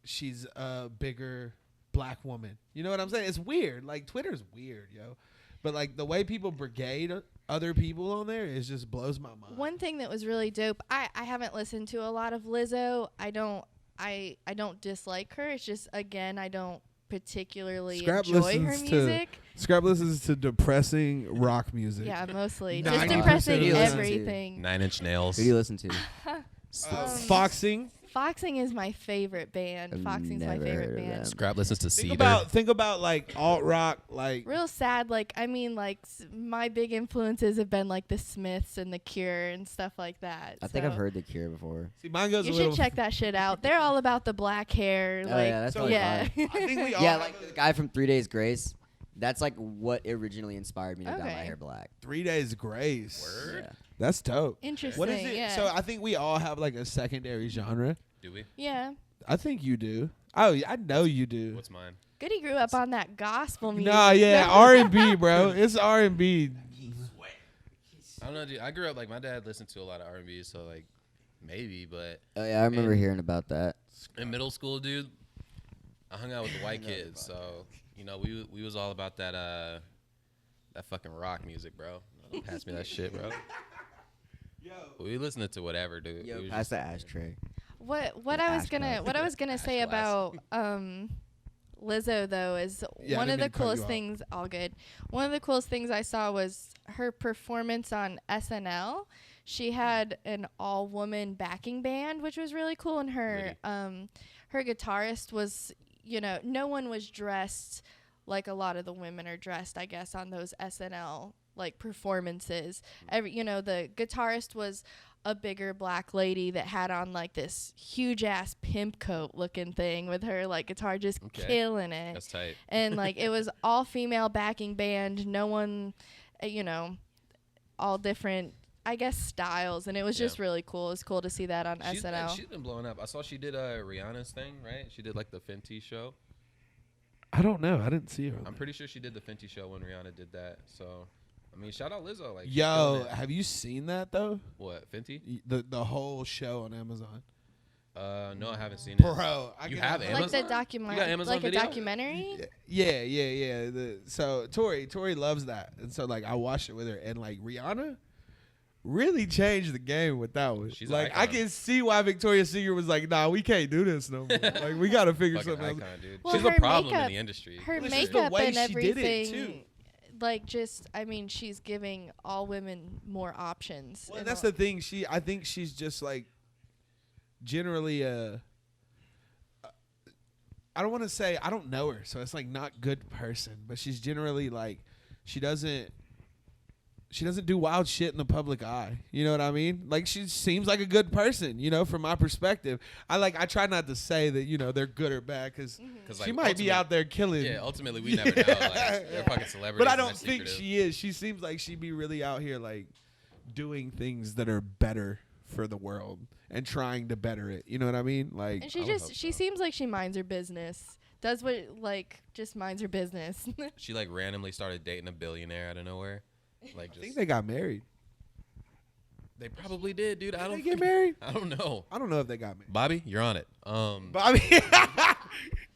Speaker 2: she's a bigger black woman. You know what I'm saying? It's weird. Like Twitter's weird, yo. But like the way people brigade other people on there is just blows my mind.
Speaker 4: One thing that was really dope, I haven't listened to a lot of Lizzo. I don't dislike her. It's just again I don't particularly enjoy her music.
Speaker 2: Scrap listens to depressing rock music.
Speaker 4: Yeah, mostly.
Speaker 2: 90%
Speaker 4: Just
Speaker 2: of
Speaker 4: depressing
Speaker 2: the time.
Speaker 4: everything.
Speaker 1: 9 Inch Nails.
Speaker 3: Who do you listen to?
Speaker 2: Foxing.
Speaker 4: Foxing is my favorite band.
Speaker 3: I've
Speaker 4: Foxing's my
Speaker 3: never
Speaker 4: favorite
Speaker 3: heard of
Speaker 4: band.
Speaker 3: them.
Speaker 1: Scrap listens to
Speaker 2: Think
Speaker 1: Cedar.
Speaker 2: about like alt rock, like
Speaker 4: Real sad. Like I mean, like my big influences have been like the Smiths and the Cure and stuff like that.
Speaker 3: I think I've
Speaker 4: So
Speaker 3: heard The Cure before.
Speaker 2: see mine goes
Speaker 4: You
Speaker 2: a
Speaker 4: should
Speaker 2: little.
Speaker 4: check that shit out. They're all about the black hair.
Speaker 3: Oh,
Speaker 4: Like
Speaker 3: yeah, that's
Speaker 2: So-
Speaker 3: totally
Speaker 4: yeah.
Speaker 3: fine.
Speaker 2: I think we all
Speaker 3: Yeah,
Speaker 2: have
Speaker 3: like the guy from 3 Days Grace. That's like what originally inspired me to dye my
Speaker 4: Okay.
Speaker 3: hair black.
Speaker 2: 3 Days Grace.
Speaker 1: Word?
Speaker 3: Yeah.
Speaker 2: That's dope.
Speaker 4: Interesting.
Speaker 2: What is it?
Speaker 4: Yeah.
Speaker 2: So I think we all have like a secondary genre.
Speaker 1: Do we?
Speaker 4: yeah.
Speaker 2: I think you do. Oh, I know you do.
Speaker 1: What's mine?
Speaker 4: Goodie grew up on that gospel music.
Speaker 2: Nah, yeah, R&B, bro. It's R&B.
Speaker 1: I don't know, dude. I grew up like my dad listened to a lot of R&B, so like maybe, but
Speaker 3: Oh yeah, I remember
Speaker 1: And-
Speaker 3: hearing about that.
Speaker 1: in middle school, dude, I hung out with the white kids, so we was all about that fucking rock music, bro. Don't pass me that shit, bro. We listened to whatever, dude.
Speaker 3: Yo,
Speaker 1: We was
Speaker 3: pass
Speaker 1: just-
Speaker 3: the ashtray.
Speaker 4: What
Speaker 3: An
Speaker 4: I was
Speaker 3: ash
Speaker 4: gonna
Speaker 3: cup.
Speaker 4: what I was gonna say
Speaker 1: Ash glass.
Speaker 4: about Lizzo though is
Speaker 2: Yeah, I
Speaker 4: one
Speaker 2: didn't
Speaker 4: of
Speaker 2: mean
Speaker 4: the
Speaker 2: to cut you
Speaker 4: coolest
Speaker 2: off.
Speaker 4: things. All good. One of the coolest things I saw was her performance on SNL. She had an all-woman backing band, which was really cool, and her her guitarist was, no one was dressed like a lot of the women are dressed, I guess, on those SNL like performances. The guitarist was a bigger black lady that had on like this huge ass pimp coat looking thing with her like guitar just
Speaker 1: Okay.
Speaker 4: killing it.
Speaker 1: That's tight.
Speaker 4: And like it was all female backing band, no one, all different, I guess, styles, and it was
Speaker 1: Yeah.
Speaker 4: just really cool. It was cool to see that on SNL.
Speaker 1: She's been blowing up. I saw she did Rihanna's thing, right? She did like the Fenty show.
Speaker 2: I don't know. I didn't see her.
Speaker 1: I'm pretty sure she did the Fenty show when Rihanna did that. So, I mean, shout out Lizzo. Like, she's
Speaker 2: Yo,
Speaker 1: killing it.
Speaker 2: have you seen that though?
Speaker 1: What, Fenty?
Speaker 2: The whole show on Amazon.
Speaker 1: No, I haven't seen it.
Speaker 2: Bro, I
Speaker 1: You
Speaker 2: can-
Speaker 1: have
Speaker 4: like
Speaker 1: Amazon?
Speaker 4: the
Speaker 1: You got
Speaker 4: documentary,
Speaker 1: Amazon
Speaker 4: like
Speaker 1: Video?
Speaker 4: a documentary.
Speaker 2: Yeah. So Tori loves that, and so like I watched it with her, and like Rihanna really changed the game with that one.
Speaker 1: She's an
Speaker 2: like I
Speaker 1: icon.
Speaker 2: can see why Victoria's Secret was like, nah, we can't do this no more. Like we gotta figure
Speaker 1: Fucking
Speaker 2: something
Speaker 1: icon,
Speaker 2: else.
Speaker 1: dude.
Speaker 4: Well,
Speaker 1: She's a
Speaker 4: her
Speaker 1: problem in
Speaker 4: makeup-
Speaker 1: the industry.
Speaker 4: Her
Speaker 2: It's just the
Speaker 4: makeup
Speaker 2: way
Speaker 4: and
Speaker 2: she did it,
Speaker 4: everything,
Speaker 2: too.
Speaker 4: like just, I mean, she's giving all women more options.
Speaker 2: Well,
Speaker 4: in
Speaker 2: that's
Speaker 4: all-
Speaker 2: the thing. I think she's just like generally I don't want to say I don't know her, so it's like not good person, but she's generally like she doesn't do wild shit in the public eye. You know what I mean? Like she seems like a good person, from my perspective. I try not to say that, they're good or bad cuz
Speaker 1: Cause,
Speaker 2: she
Speaker 1: like,
Speaker 2: might be out there killing.
Speaker 1: Yeah, ultimately we never know. Like, they're fucking celebrities.
Speaker 2: But I
Speaker 1: and
Speaker 2: don't
Speaker 1: they're
Speaker 2: think
Speaker 1: secretive.
Speaker 2: she is. She seems like she'd be really out here like doing things that are better for the world and trying to better it. You know what I mean? Like
Speaker 4: And she
Speaker 1: I would hope
Speaker 4: she
Speaker 1: so.
Speaker 4: seems like she minds her business. Does what just minds her business.
Speaker 1: She like randomly started dating a billionaire out of nowhere. Like
Speaker 2: I think
Speaker 1: just
Speaker 2: they got married.
Speaker 1: they probably did, dude. I
Speaker 2: Did
Speaker 1: don't
Speaker 2: they get
Speaker 1: think-
Speaker 2: married?
Speaker 1: I don't know.
Speaker 2: I don't know if they got married.
Speaker 1: Bobby, you're on it.
Speaker 2: But I mean,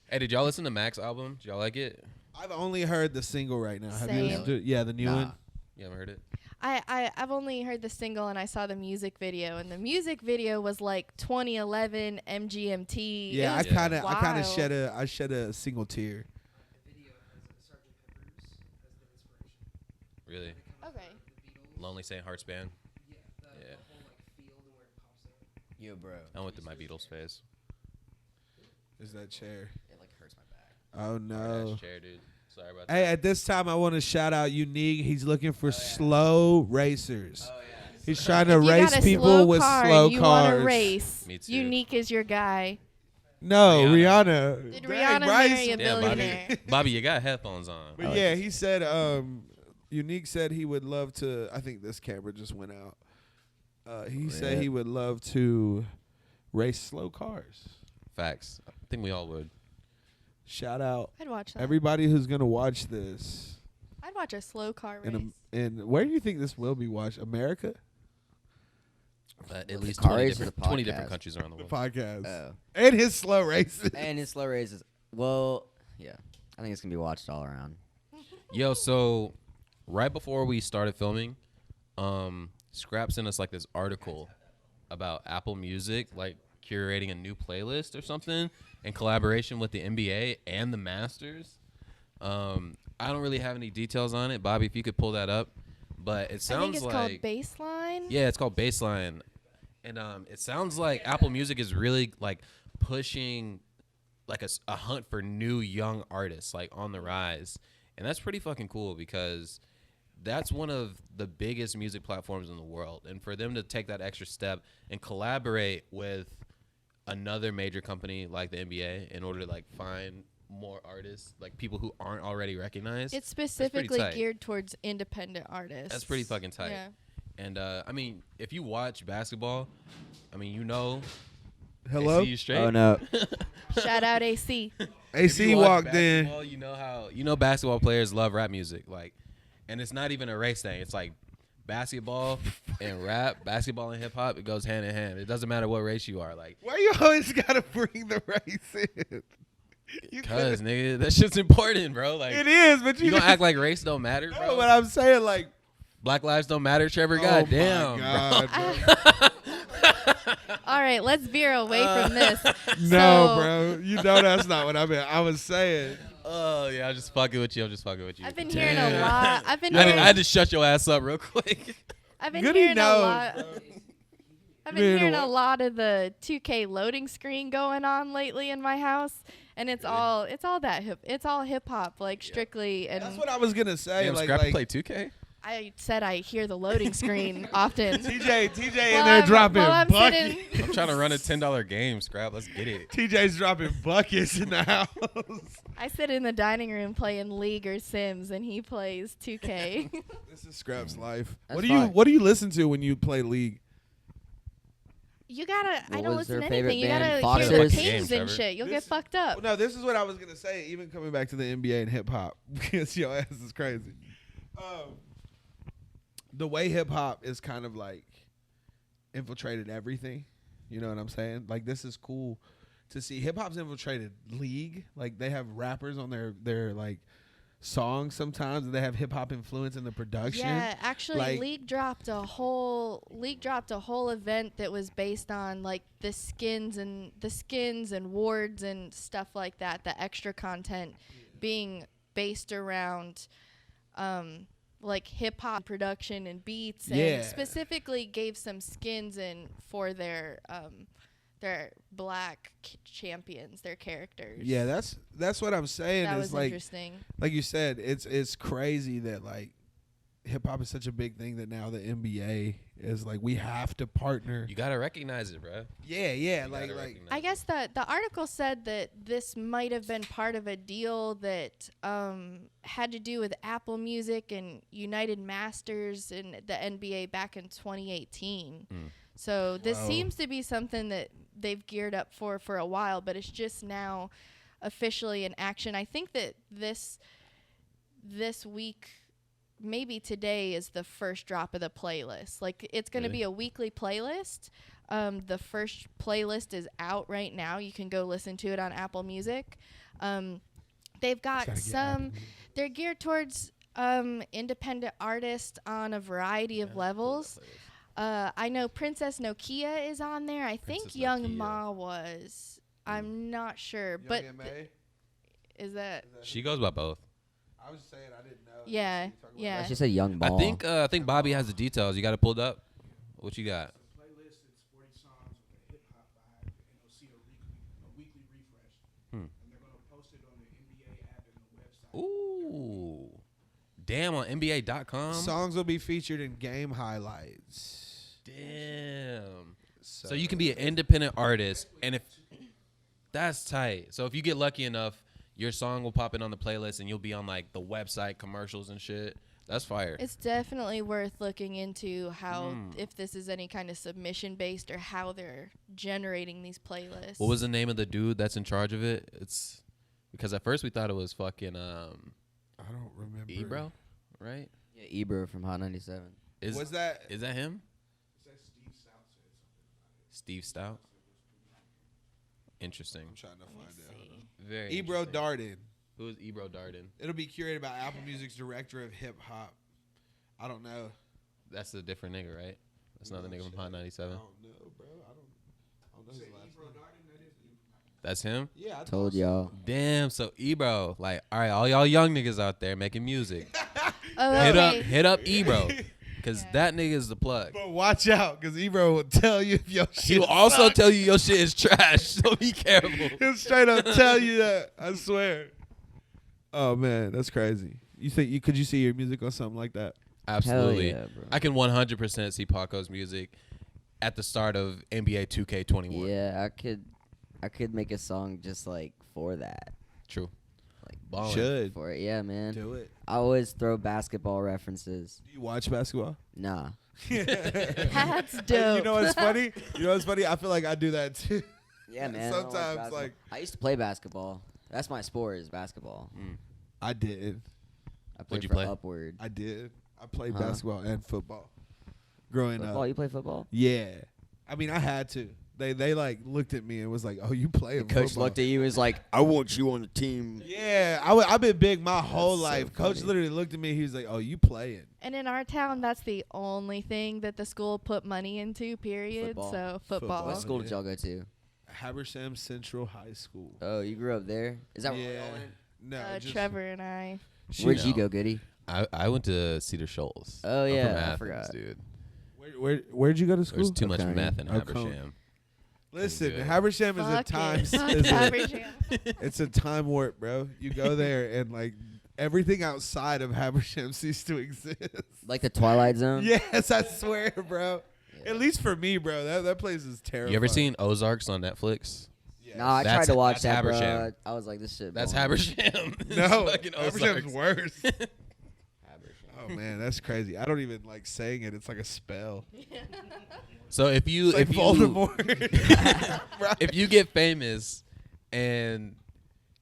Speaker 1: Hey, did y'all listen to Mac's album? Did y'all like it?
Speaker 2: I've only heard the single right now. Have you
Speaker 4: Same.
Speaker 2: listened to it? Yeah, the new
Speaker 3: Nah.
Speaker 2: one.
Speaker 1: You haven't heard it?
Speaker 4: I've only heard the single and I saw the music video, and the music video was like 2011 MGMT.
Speaker 2: Yeah,
Speaker 4: It
Speaker 2: I
Speaker 4: was
Speaker 2: kind of
Speaker 4: wild.
Speaker 2: shed a single tear.
Speaker 5: The video has Sergeant Pepper's as the inspiration.
Speaker 1: Really?
Speaker 4: Okay.
Speaker 5: The Beatles.
Speaker 1: Lonely St. Hearts Band.
Speaker 5: Yeah. The
Speaker 1: Yeah.
Speaker 5: whole like field where it pops up.
Speaker 3: Yo, bro.
Speaker 1: I went through my Beatles phase.
Speaker 2: Is that chair?
Speaker 3: It like hurts my back.
Speaker 2: Oh
Speaker 1: Hard
Speaker 2: no.
Speaker 1: ass chair, dude. Sorry about
Speaker 2: Hey,
Speaker 1: that.
Speaker 2: at this time, I want to shout out Uniqe. He's looking for slow racers.
Speaker 3: Oh yeah.
Speaker 2: He's trying to
Speaker 4: If you
Speaker 2: race
Speaker 4: got a
Speaker 2: people
Speaker 4: slow
Speaker 2: with
Speaker 4: car
Speaker 2: slow
Speaker 4: and you want
Speaker 2: cars.
Speaker 4: to race.
Speaker 1: Me too.
Speaker 4: Unique is your guy.
Speaker 2: No,
Speaker 1: Rihanna.
Speaker 2: Rihanna.
Speaker 4: Did
Speaker 2: Dang,
Speaker 4: Rihanna
Speaker 2: Brice.
Speaker 4: marry a
Speaker 1: Damn,
Speaker 4: billionaire?
Speaker 1: Bobby. Bobby, you got headphones on.
Speaker 2: But yeah, he said Unique said he would love to. I think this camera just went out. He said he would love to race slow cars.
Speaker 1: Facts. I think we all would.
Speaker 2: Shout out
Speaker 4: I'd watch that.
Speaker 2: everybody who's gonna watch this.
Speaker 4: I'd watch a slow car race.
Speaker 2: And where do you think this will be watched? America?
Speaker 1: At least
Speaker 3: car
Speaker 1: 20
Speaker 3: race or
Speaker 1: different,
Speaker 3: the
Speaker 1: 20 different
Speaker 3: podcast?
Speaker 1: countries around the
Speaker 2: The
Speaker 1: world.
Speaker 2: podcast.
Speaker 3: Oh.
Speaker 2: And his slow races.
Speaker 3: And his slow races. Well, yeah. I think it's gonna be watched all around.
Speaker 1: Yo, so right before we started filming, Scrap sent us like this article about Apple Music, like curating a new playlist or something in collaboration with the NBA and the Masters. I don't really have any details on it. Bobby, if you could pull that up. But it
Speaker 4: I
Speaker 1: sounds
Speaker 4: think it's
Speaker 1: like
Speaker 4: called Baseline.
Speaker 1: yeah, it's called Baseline. And it sounds like Apple Music is really like pushing like a hunt for new young artists like on the rise. And that's pretty fucking cool because that's one of the biggest music platforms in the world. And for them to take that extra step and collaborate with another major company like the NBA in order to like find more artists, like people who aren't already recognized.
Speaker 4: It's specifically
Speaker 1: tight.
Speaker 4: geared towards independent artists.
Speaker 1: That's pretty fucking tight.
Speaker 4: Yeah.
Speaker 1: And I mean, if you watch basketball, I mean, you know,
Speaker 2: Hello?
Speaker 1: AC, you straight.
Speaker 3: Oh no.
Speaker 4: Shout out AC.
Speaker 1: If
Speaker 2: AC
Speaker 1: you watch
Speaker 2: walked in.
Speaker 1: basketball, you know basketball players love rap music, like, and it's not even a race thing. It's like basketball and rap, basketball and hip hop. It goes hand in hand. It doesn't matter what race you are, like,
Speaker 2: Why you always gotta bring the race in? You
Speaker 1: cause
Speaker 2: could've-
Speaker 1: nigga, that shit's important, bro. Like,
Speaker 2: it is, but
Speaker 1: you gonna act like race don't matter,
Speaker 2: no,
Speaker 1: bro.
Speaker 2: but I'm saying like,
Speaker 1: Black lives don't matter, Trevor.
Speaker 2: oh
Speaker 1: Goddamn,
Speaker 2: my
Speaker 1: bro.
Speaker 2: God,
Speaker 4: All right, let's veer away from this.
Speaker 2: no,
Speaker 4: So,
Speaker 2: bro, you know that's not what I meant. I was saying.
Speaker 1: Oh yeah, I'm just fucking with you.
Speaker 4: I've been hearing a
Speaker 2: Damn.
Speaker 4: lot. I've been
Speaker 1: I
Speaker 4: hearing,
Speaker 1: had to shut your ass up real quick.
Speaker 4: I've been
Speaker 2: Goodie
Speaker 4: hearing a
Speaker 2: knows,
Speaker 4: lot.
Speaker 2: bro.
Speaker 4: I've
Speaker 2: Man,
Speaker 4: been hearing a
Speaker 2: what?
Speaker 4: lot of the 2K loading screen going on lately in my house, and it's all hip hop, like strictly. And
Speaker 2: That's what I was gonna say.
Speaker 1: Damn,
Speaker 2: like,
Speaker 1: Scrappy
Speaker 2: like
Speaker 1: play 2K.
Speaker 4: I said I hear the loading screen often.
Speaker 2: TJ in
Speaker 4: While
Speaker 2: there
Speaker 4: I'm-
Speaker 2: dropping
Speaker 4: while I'm
Speaker 2: buckets.
Speaker 4: sitting-
Speaker 1: I'm trying to run a $10 game, Scrap. Let's get it.
Speaker 2: TJ's dropping buckets in the house.
Speaker 4: I sit in the dining room playing League or Sims, and he plays 2K.
Speaker 2: This is Scrap's life.
Speaker 3: That's
Speaker 2: What do you
Speaker 3: fine.
Speaker 2: What do you listen to when you play League?
Speaker 4: You gotta. I
Speaker 3: What
Speaker 4: don't
Speaker 3: was
Speaker 4: listen
Speaker 3: their
Speaker 4: to anything. You
Speaker 3: favorite
Speaker 4: gotta
Speaker 3: band?
Speaker 4: hear the
Speaker 3: Foxers?
Speaker 4: pings
Speaker 1: Game,
Speaker 4: and
Speaker 1: Trevor.
Speaker 4: shit. You'll get
Speaker 2: This-
Speaker 4: fucked up.
Speaker 2: Well, no, this is what I was gonna say. Even coming back to the NBA and hip hop, because your ass is crazy. The way hip hop is kind of like infiltrated everything. You know what I'm saying? Like, this is cool to see. Hip hop's infiltrated League. Like, they have rappers on their like songs sometimes, and they have hip hop influence in the production.
Speaker 4: Yeah, actually,
Speaker 2: Like-
Speaker 4: League dropped a whole event that was based on like the skins and wards and stuff like that. The extra content being based around like hip hop production and beats,
Speaker 2: Yeah.
Speaker 4: and specifically gave some skins in for their black champions, their characters.
Speaker 2: Yeah, that's what I'm saying.
Speaker 4: that
Speaker 2: Is
Speaker 4: was
Speaker 2: like
Speaker 4: interesting.
Speaker 2: like you said, it's crazy that like hip hop is such a big thing that now the NBA is like, we have to partner.
Speaker 1: You gotta recognize it, bro.
Speaker 2: Yeah,
Speaker 1: You
Speaker 2: like
Speaker 1: gotta recognize
Speaker 4: I
Speaker 1: it.
Speaker 4: guess the article said that this might have been part of a deal that had to do with Apple Music and United Masters and the NBA back in 2018. So this
Speaker 2: Whoa.
Speaker 4: seems to be something that they've geared up for a while, but it's just now officially in action. I think that this week, maybe today, is the first drop of the playlist. Like, it's going to
Speaker 1: Really?
Speaker 4: be a weekly playlist. The first playlist is out right now. You can go listen to it on Apple Music. They've got
Speaker 2: Gotta get
Speaker 4: some.
Speaker 2: Apple.
Speaker 4: They're geared towards Independent artist on a variety of levels. I know Princess Nokia is on there. I think
Speaker 1: Princess
Speaker 4: Young
Speaker 1: Nokia.
Speaker 4: Ma was. I'm not sure, but is that?
Speaker 1: She goes by both.
Speaker 2: I was saying I didn't know.
Speaker 4: Yeah, yeah.
Speaker 3: She said Young Ball.
Speaker 1: I think Bobby has the details. You got it pulled up. What you got?
Speaker 5: Playlist, it's 40 songs with a hip hop vibe, and you'll see a weekly refresh.
Speaker 1: Hmm.
Speaker 5: And they're going to post it on the NBA app and the website.
Speaker 1: Ooh. Damn, on NBA.com.
Speaker 2: Songs will be featured in game highlights.
Speaker 1: Damn. So you can be an independent artist, and if that's tight. So if you get lucky enough, your song will pop in on the playlist, and you'll be on like the website commercials and shit. That's fire.
Speaker 4: It's definitely worth looking into how if this is any kind of submission based or how they're generating these playlists.
Speaker 1: What was the name of the dude that's in charge of it? It's because at first we thought it was fucking
Speaker 2: I don't remember.
Speaker 1: Ebro, right?
Speaker 3: Yeah, Ebro from Hot 97.
Speaker 2: Was that?
Speaker 1: Is that him?
Speaker 5: It says Steve Stout said something.
Speaker 1: Steve Stout. Interesting.
Speaker 2: I'm trying to find it.
Speaker 1: Very
Speaker 2: Ebro
Speaker 1: interesting.
Speaker 2: Darden.
Speaker 1: Who is Ebro Darden?
Speaker 2: It'll be curated by Apple Music's director of hip hop. I don't know.
Speaker 1: That's a different nigga, right? That's not the nigga from Hot
Speaker 2: I
Speaker 1: 97.
Speaker 2: don't know, bro. I don't know his last name.
Speaker 1: That's him?
Speaker 2: Yeah, I
Speaker 3: Told y'all.
Speaker 1: Damn, so Ebro, like, all right, all y'all young niggas out there making music,
Speaker 4: Oh, okay.
Speaker 1: hit up Ebro, cause
Speaker 4: Yeah.
Speaker 1: that nigga is the plug.
Speaker 2: But watch out, because Ebro will tell you if your shit
Speaker 1: He will also
Speaker 2: sucks.
Speaker 1: tell you your shit is trash, so be careful.
Speaker 2: He'll straight up tell you that. I swear. Oh man, that's crazy. You think could you see your music on something like that?
Speaker 1: Absolutely,
Speaker 3: Hell yeah, bro.
Speaker 1: I can 100% see Paco's music at the start of NBA 2K21.
Speaker 3: Yeah, I could make a song just like for that.
Speaker 1: True.
Speaker 3: Like
Speaker 1: Ballin'.
Speaker 2: Should
Speaker 3: for it. Yeah, man.
Speaker 2: do it.
Speaker 3: I always throw basketball references.
Speaker 2: Do you watch basketball?
Speaker 3: Nah.
Speaker 4: That's dope.
Speaker 2: Hey, you know what's funny? I feel like I do that too.
Speaker 3: Yeah, man. I don't
Speaker 2: Sometimes,
Speaker 3: basketball.
Speaker 2: like-
Speaker 3: I used to play basketball. That's my sport is basketball.
Speaker 2: I did.
Speaker 3: I played
Speaker 1: you
Speaker 3: for
Speaker 1: play?
Speaker 3: Upward.
Speaker 2: I did. I played
Speaker 3: Huh?
Speaker 2: basketball and football growing
Speaker 3: Football?
Speaker 2: up.
Speaker 3: You play football?
Speaker 2: Yeah. I mean, I had to. They like looked at me and was like, "Oh, you play
Speaker 3: Coach
Speaker 2: football."
Speaker 3: looked at you and was like, I want you on the team.
Speaker 2: Yeah, I've been big my whole
Speaker 3: so
Speaker 2: life. Coach
Speaker 3: funny.
Speaker 2: literally looked at me. He was like, "Oh, you playing?"
Speaker 4: And in our town, that's the only thing that the school put money into, period.
Speaker 3: Football.
Speaker 4: So
Speaker 2: Football.
Speaker 4: football.
Speaker 3: What school
Speaker 2: yeah.
Speaker 3: did y'all go to?
Speaker 2: Habersham Central High School.
Speaker 3: Oh, you grew up there? Is that where
Speaker 2: Yeah.
Speaker 3: y'all went?
Speaker 2: No, just
Speaker 4: Trevor and I.
Speaker 3: Where'd
Speaker 1: No.
Speaker 3: you go, Goodie?
Speaker 1: I went to Cedar Shoals.
Speaker 3: Oh,
Speaker 1: I'm
Speaker 3: yeah,
Speaker 1: from
Speaker 3: I
Speaker 1: Athens,
Speaker 3: forgot.
Speaker 1: dude.
Speaker 2: where'd you go to school?
Speaker 1: There's too much
Speaker 3: Okay.
Speaker 1: meth in
Speaker 2: Oh, Coney.
Speaker 1: Habersham.
Speaker 2: Listen,
Speaker 1: Good.
Speaker 2: Habersham is a
Speaker 4: Fuck
Speaker 2: time.
Speaker 4: it. Fuck
Speaker 2: is a-
Speaker 4: Habersham.
Speaker 2: it's a time warp, bro. You go there and like everything outside of Habersham ceases to exist.
Speaker 3: Like the Twilight Zone?
Speaker 2: Yes, I swear, bro.
Speaker 3: Yeah.
Speaker 2: At least for me, bro. That place is terrible.
Speaker 1: You ever seen Ozarks on Netflix?
Speaker 2: Yes.
Speaker 3: Nah, I tried
Speaker 1: That's-
Speaker 3: to watch
Speaker 1: that's
Speaker 3: that, bro.
Speaker 1: Habersham.
Speaker 3: I was like, this shit.
Speaker 1: That's
Speaker 3: boring.
Speaker 1: Habersham. It's
Speaker 2: No,
Speaker 1: fucking
Speaker 2: Habersham's
Speaker 1: Ozarks.
Speaker 2: worse.
Speaker 3: Habersham.
Speaker 2: Oh man, that's crazy. I don't even like saying it. It's like a spell.
Speaker 1: So if you
Speaker 2: It's like
Speaker 1: if you
Speaker 2: Voldemort. Right.
Speaker 1: if you get famous and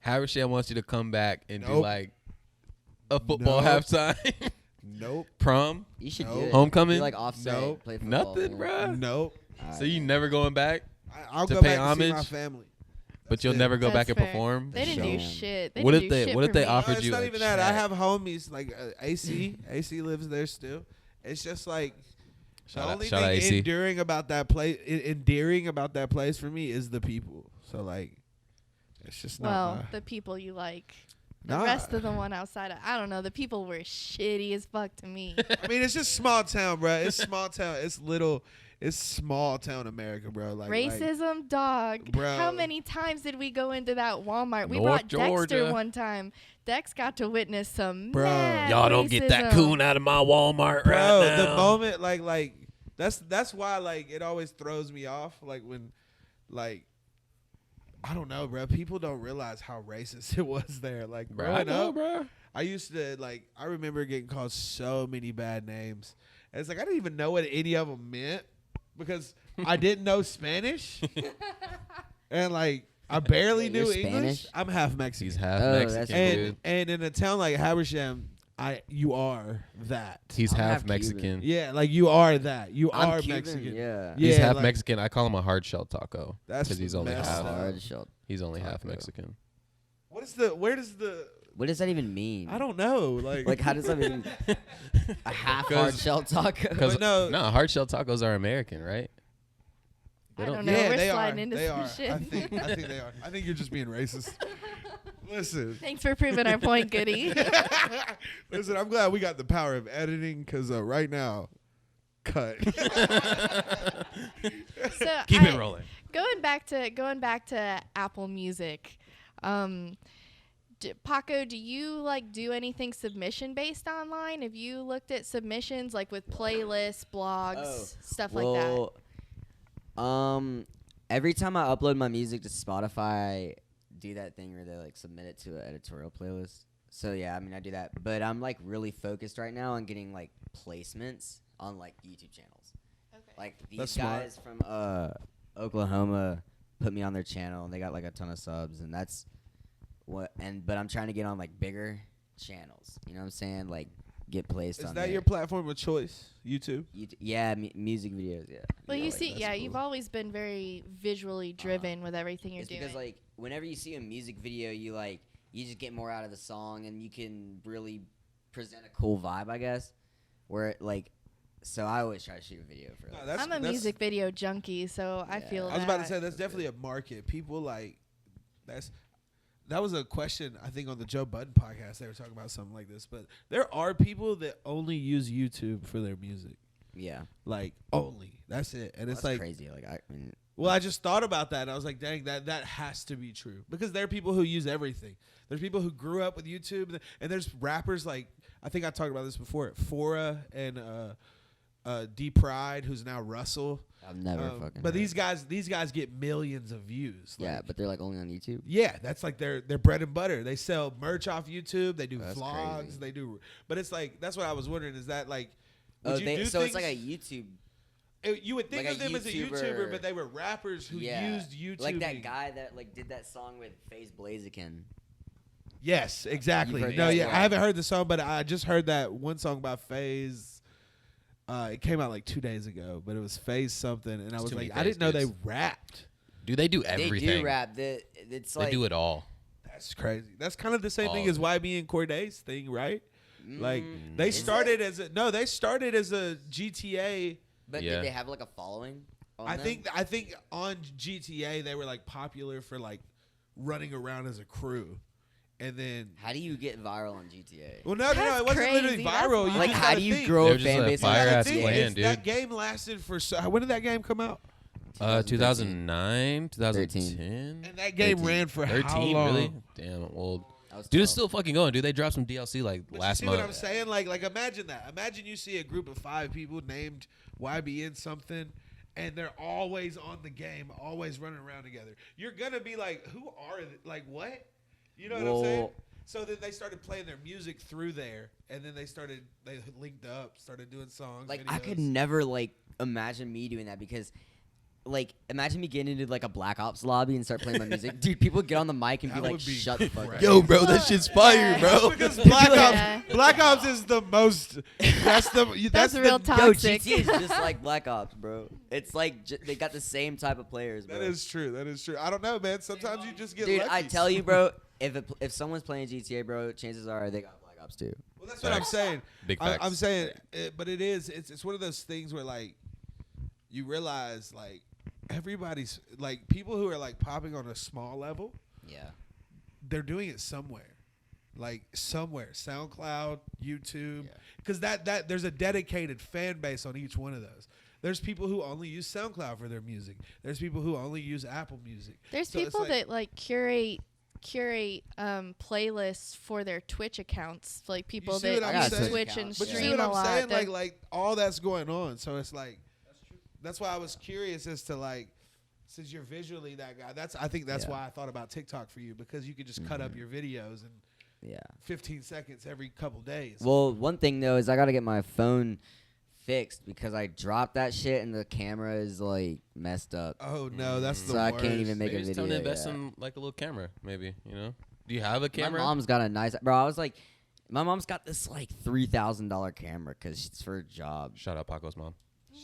Speaker 1: Habersham wants you to come back and do
Speaker 2: Nope.
Speaker 1: like a football
Speaker 2: Nope.
Speaker 1: halftime,
Speaker 2: Nope.
Speaker 1: prom,
Speaker 3: You should
Speaker 2: No.
Speaker 3: do it.
Speaker 1: Homecoming?
Speaker 3: You like offset.
Speaker 2: Nope.
Speaker 3: Play football,
Speaker 1: nothing,
Speaker 3: man.
Speaker 1: bruh.
Speaker 2: Nope.
Speaker 3: Alright.
Speaker 1: So you never going back,
Speaker 2: I'll
Speaker 1: To
Speaker 2: go
Speaker 1: pay
Speaker 2: back to see my
Speaker 1: homage?
Speaker 2: family.
Speaker 1: but you'll
Speaker 2: it.
Speaker 1: never go
Speaker 4: That's
Speaker 1: back and
Speaker 4: fair.
Speaker 1: perform.
Speaker 4: They didn't do
Speaker 3: Show 'em.
Speaker 4: shit. They
Speaker 1: What
Speaker 4: didn't
Speaker 1: if
Speaker 4: do
Speaker 1: they-
Speaker 4: shit
Speaker 1: what if
Speaker 4: for
Speaker 1: they
Speaker 4: me.
Speaker 1: offer-
Speaker 2: No,
Speaker 1: Offered
Speaker 2: it's
Speaker 1: you
Speaker 2: not
Speaker 1: a
Speaker 2: even that. I
Speaker 1: check.
Speaker 2: have homies like AC. AC lives there still. It's just like
Speaker 1: Shout
Speaker 2: the
Speaker 1: out-
Speaker 2: only
Speaker 1: shout out
Speaker 2: thing
Speaker 1: AC.
Speaker 2: endearing about that place, endearing about that place for me is the people. So like, it's just not.
Speaker 4: Well, the people you like. The
Speaker 2: Nah.
Speaker 4: rest of the one outside of, I don't know. The people were shitty as fuck to me.
Speaker 2: I mean, it's just small town, bro. It's small town. It's little. It's small town America, bro. Like
Speaker 4: Racism, dog.
Speaker 2: Bro.
Speaker 4: How many times did we go into that Walmart? We
Speaker 1: North
Speaker 4: brought
Speaker 1: Georgia.
Speaker 4: Dexter one time. Dex got to witness some
Speaker 2: Bro.
Speaker 4: mad
Speaker 1: Y'all don't get that
Speaker 4: racism.
Speaker 1: coon out of my Walmart
Speaker 2: bro,
Speaker 1: right now.
Speaker 2: the moment like that's why like it always throws me off. Like when like. I don't know, bro. People don't realize how racist it was there. Like
Speaker 1: Bro,
Speaker 2: growing
Speaker 1: I know,
Speaker 2: up,
Speaker 1: bro.
Speaker 2: I used to like. I remember getting called so many bad names. And it's like I didn't even know what any of them meant because I didn't know Spanish, and like I barely
Speaker 3: Wait, you're
Speaker 2: knew English.
Speaker 3: Spanish?
Speaker 2: I'm half Mexican.
Speaker 1: He's half
Speaker 3: Oh,
Speaker 1: Mexican,
Speaker 3: that's
Speaker 1: dude.
Speaker 2: and in a town like Habersham, you are that.
Speaker 1: He's
Speaker 3: I'm
Speaker 1: half
Speaker 3: half
Speaker 1: Mexican.
Speaker 3: Cuban.
Speaker 2: Yeah, like you are that. You
Speaker 3: I'm
Speaker 2: are
Speaker 3: Cuban,
Speaker 2: Mexican.
Speaker 3: Yeah.
Speaker 1: He's
Speaker 2: Yeah,
Speaker 1: half
Speaker 2: like-
Speaker 1: Mexican. I call him a hard shell taco
Speaker 2: That's
Speaker 1: because he's only
Speaker 2: messed
Speaker 1: half.
Speaker 2: up.
Speaker 3: Hard shell.
Speaker 1: He's only half
Speaker 3: Taco.
Speaker 1: Mexican.
Speaker 2: What is the? Where does the
Speaker 3: What does that even mean?
Speaker 2: I don't know.
Speaker 3: Like, how does that mean? A half hard shell taco?
Speaker 1: Because
Speaker 2: no.
Speaker 1: hard shell tacos are American, right?
Speaker 4: I don't
Speaker 1: don't-
Speaker 4: know.
Speaker 2: Yeah,
Speaker 4: We're
Speaker 2: they
Speaker 4: sliding
Speaker 2: are.
Speaker 4: into
Speaker 2: They
Speaker 4: some
Speaker 2: are.
Speaker 4: shit.
Speaker 2: I think they are. I think you're just being racist. Listen.
Speaker 4: Thanks for proving our point, Goodie.
Speaker 2: Listen, I'm glad we got the power of editing because right now, cut.
Speaker 4: So
Speaker 1: Keep it rolling.
Speaker 4: Going back to Apple Music, Paco, do you like do anything submission based online? Have you looked at submissions like with playlists, blogs, stuff like that?
Speaker 3: Every time I upload my music to Spotify, I do that thing where they like submit it to an editorial playlist. So yeah, I mean I do that, but I'm like really focused right now on getting like placements on like YouTube channels.
Speaker 4: Okay.
Speaker 3: Like these
Speaker 2: That's smart.
Speaker 3: guys from Oklahoma put me on their channel and they got like a ton of subs and that's what but I'm trying to get on like bigger channels. You know what I'm saying? Like get placed
Speaker 2: Is
Speaker 3: on
Speaker 2: that
Speaker 3: there.
Speaker 2: your platform of choice? YouTube?
Speaker 3: Yeah, music videos, yeah.
Speaker 4: Well,
Speaker 3: Yeah,
Speaker 4: you
Speaker 3: like,
Speaker 4: see,
Speaker 3: that's
Speaker 4: yeah,
Speaker 3: cool.
Speaker 4: you've always been very visually driven with everything you're
Speaker 3: It's
Speaker 4: doing.
Speaker 3: because like whenever you see a music video, you just get more out of the song and you can really present a cool vibe, I guess. Where so I always try to shoot a video for
Speaker 2: No,
Speaker 3: that.
Speaker 4: I'm a music video junkie, so I
Speaker 3: Yeah.
Speaker 4: feel
Speaker 2: I was about to
Speaker 4: that.
Speaker 2: say that's definitely a market. People like that was a question I think on the Joe Budden podcast. They were talking about something like this, but there are people that only use YouTube for their music,
Speaker 3: Yeah,
Speaker 2: like only. That's it, and it's
Speaker 3: that's
Speaker 2: like
Speaker 3: crazy. Like I mean,
Speaker 2: Well, I just thought about that, and I was like, dang, that has to be true. Because there are people who use everything. There's people who grew up with YouTube, and there's rappers like, I think I talked about this before, Fora and D Pride, who's now Russell.
Speaker 3: I've never fucking.
Speaker 2: But
Speaker 3: heard.
Speaker 2: these guys get millions of views.
Speaker 3: Yeah,
Speaker 2: Like,
Speaker 3: but they're like only on YouTube.
Speaker 2: yeah, that's like their bread and butter. They sell merch off YouTube. They do
Speaker 3: That's
Speaker 2: vlogs.
Speaker 3: crazy.
Speaker 2: They do, but it's like that's what I was wondering. Is that like,
Speaker 3: Oh,
Speaker 2: would you do
Speaker 3: so
Speaker 2: things,
Speaker 3: it's like a YouTube.
Speaker 2: you would think
Speaker 3: like
Speaker 2: of
Speaker 3: a
Speaker 2: them as a YouTuber,
Speaker 3: YouTuber,
Speaker 2: but they were rappers who used YouTube.
Speaker 3: Like that guy that like did that song with FaZe Blaziken.
Speaker 2: Yes, exactly.
Speaker 3: You've heard
Speaker 2: No,
Speaker 3: that?
Speaker 2: yeah,
Speaker 3: Yeah.
Speaker 2: I haven't heard the song, but I just heard that one song by FaZe. It came out like 2 days ago, but it was FaZe something, and I
Speaker 1: There's
Speaker 2: was
Speaker 1: too
Speaker 2: like,
Speaker 1: many
Speaker 2: I didn't know
Speaker 1: FaZe
Speaker 2: they rapped.
Speaker 1: Do they do everything?
Speaker 3: They do rap. It's
Speaker 1: They
Speaker 3: like
Speaker 1: do it all.
Speaker 2: That's crazy. That's kind of the same thing
Speaker 1: All
Speaker 2: as YB and Corday's thing, right? Like they
Speaker 3: is
Speaker 2: started as a GTA.
Speaker 3: But
Speaker 1: Yeah.
Speaker 3: did they have like a following?
Speaker 2: I think on GTA they were like popular for like running around as a crew, and then
Speaker 3: How do you get viral on GTA?
Speaker 2: well, no, it
Speaker 4: That's
Speaker 2: wasn't literally
Speaker 4: crazy. That's
Speaker 2: viral. You
Speaker 4: wild.
Speaker 3: Like,
Speaker 2: just
Speaker 3: how
Speaker 2: gotta
Speaker 3: do you
Speaker 2: think.
Speaker 3: grow
Speaker 1: They're
Speaker 3: a
Speaker 1: just
Speaker 3: fan
Speaker 1: a
Speaker 3: base?
Speaker 2: You gotta
Speaker 1: fire-ass
Speaker 2: think.
Speaker 1: plan,
Speaker 2: It's-
Speaker 1: dude.
Speaker 2: That game lasted for when did that game come out?
Speaker 1: 2009, 2010.
Speaker 2: And that game
Speaker 3: 13.
Speaker 2: ran for
Speaker 1: 13,
Speaker 2: how long?
Speaker 1: really? Damn, old.
Speaker 3: That was
Speaker 1: Dude, it's
Speaker 3: tough.
Speaker 1: still fucking going. Dude, they dropped some DLC like
Speaker 2: But
Speaker 1: last
Speaker 2: you see
Speaker 1: month.
Speaker 2: what I'm saying? Like imagine that. Imagine you see a group of 5 people named YBN something, and they're always on the game, always running around together. You're gonna be like, who are they? Like what? You know what I'm saying?
Speaker 3: Well-
Speaker 2: So then they started playing their music through there, and then they linked up, started doing songs.
Speaker 3: Like
Speaker 2: videos.
Speaker 3: I could never like imagine me doing that because like imagine me getting into like a Black Ops lobby and start playing my music. Dude, people get on the mic and
Speaker 2: That
Speaker 3: be like,
Speaker 2: would be
Speaker 3: "Shut the fuck up."
Speaker 2: crazy.
Speaker 1: Yo, bro, that shit's fire,
Speaker 4: Yeah.
Speaker 1: bro.
Speaker 2: Because Black
Speaker 4: Yeah.
Speaker 2: Ops, Black Ops is the most. That's the.
Speaker 4: That's
Speaker 2: the,
Speaker 4: real
Speaker 3: Yo,
Speaker 4: toxic.
Speaker 3: GTA is just like Black Ops, bro. It's like they got the same type of players, bro.
Speaker 2: That is true. That is true. I don't know, man. Sometimes you just get
Speaker 3: Dude,
Speaker 2: lucky.
Speaker 3: I tell you, bro, if someone's playing GTA, bro, chances are they got Black Ops too.
Speaker 2: Well, that's what I'm
Speaker 1: Facts.
Speaker 2: saying.
Speaker 1: Big facts.
Speaker 2: I'm saying, but it's one of those things where like you realize like everybody's like people who are like popping on a small level,
Speaker 3: Yeah.
Speaker 2: they're doing it somewhere, like somewhere, SoundCloud, YouTube,
Speaker 3: Yeah.
Speaker 2: because that there's a dedicated fan base on each one of those. There's people who only use SoundCloud for their music. There's people who only use Apple Music.
Speaker 4: There's
Speaker 2: So it's
Speaker 4: people
Speaker 2: like-
Speaker 4: that like curate playlists for their Twitch accounts, like people
Speaker 2: see what
Speaker 4: that
Speaker 2: I'm
Speaker 4: use
Speaker 2: saying?
Speaker 4: Twitch and
Speaker 2: But you see
Speaker 4: stream
Speaker 2: what
Speaker 4: a
Speaker 2: I'm
Speaker 4: lot.
Speaker 2: saying?
Speaker 4: that-
Speaker 2: Like all that's going on. So it's like that's why I was curious as to like since you're visually that guy. I think that's
Speaker 3: Yeah.
Speaker 2: why I thought about TikTok for you because you could just cut up your videos in
Speaker 3: Yeah.
Speaker 2: 15 seconds every couple days.
Speaker 3: Well, one thing though is I gotta get my phone fixed because I dropped that shit and the camera is like messed up.
Speaker 2: oh no, that's the
Speaker 3: So I
Speaker 2: worst.
Speaker 3: can't even make
Speaker 1: Maybe
Speaker 3: a
Speaker 1: it's time
Speaker 3: video.
Speaker 1: to invest
Speaker 3: yeah.
Speaker 1: in like a little camera, maybe. You know? Do you have a camera?
Speaker 3: My mom's got a nice, bro. I was like, my mom's got this like $3,000 camera because it's for a job.
Speaker 1: Shout out Paco's mom.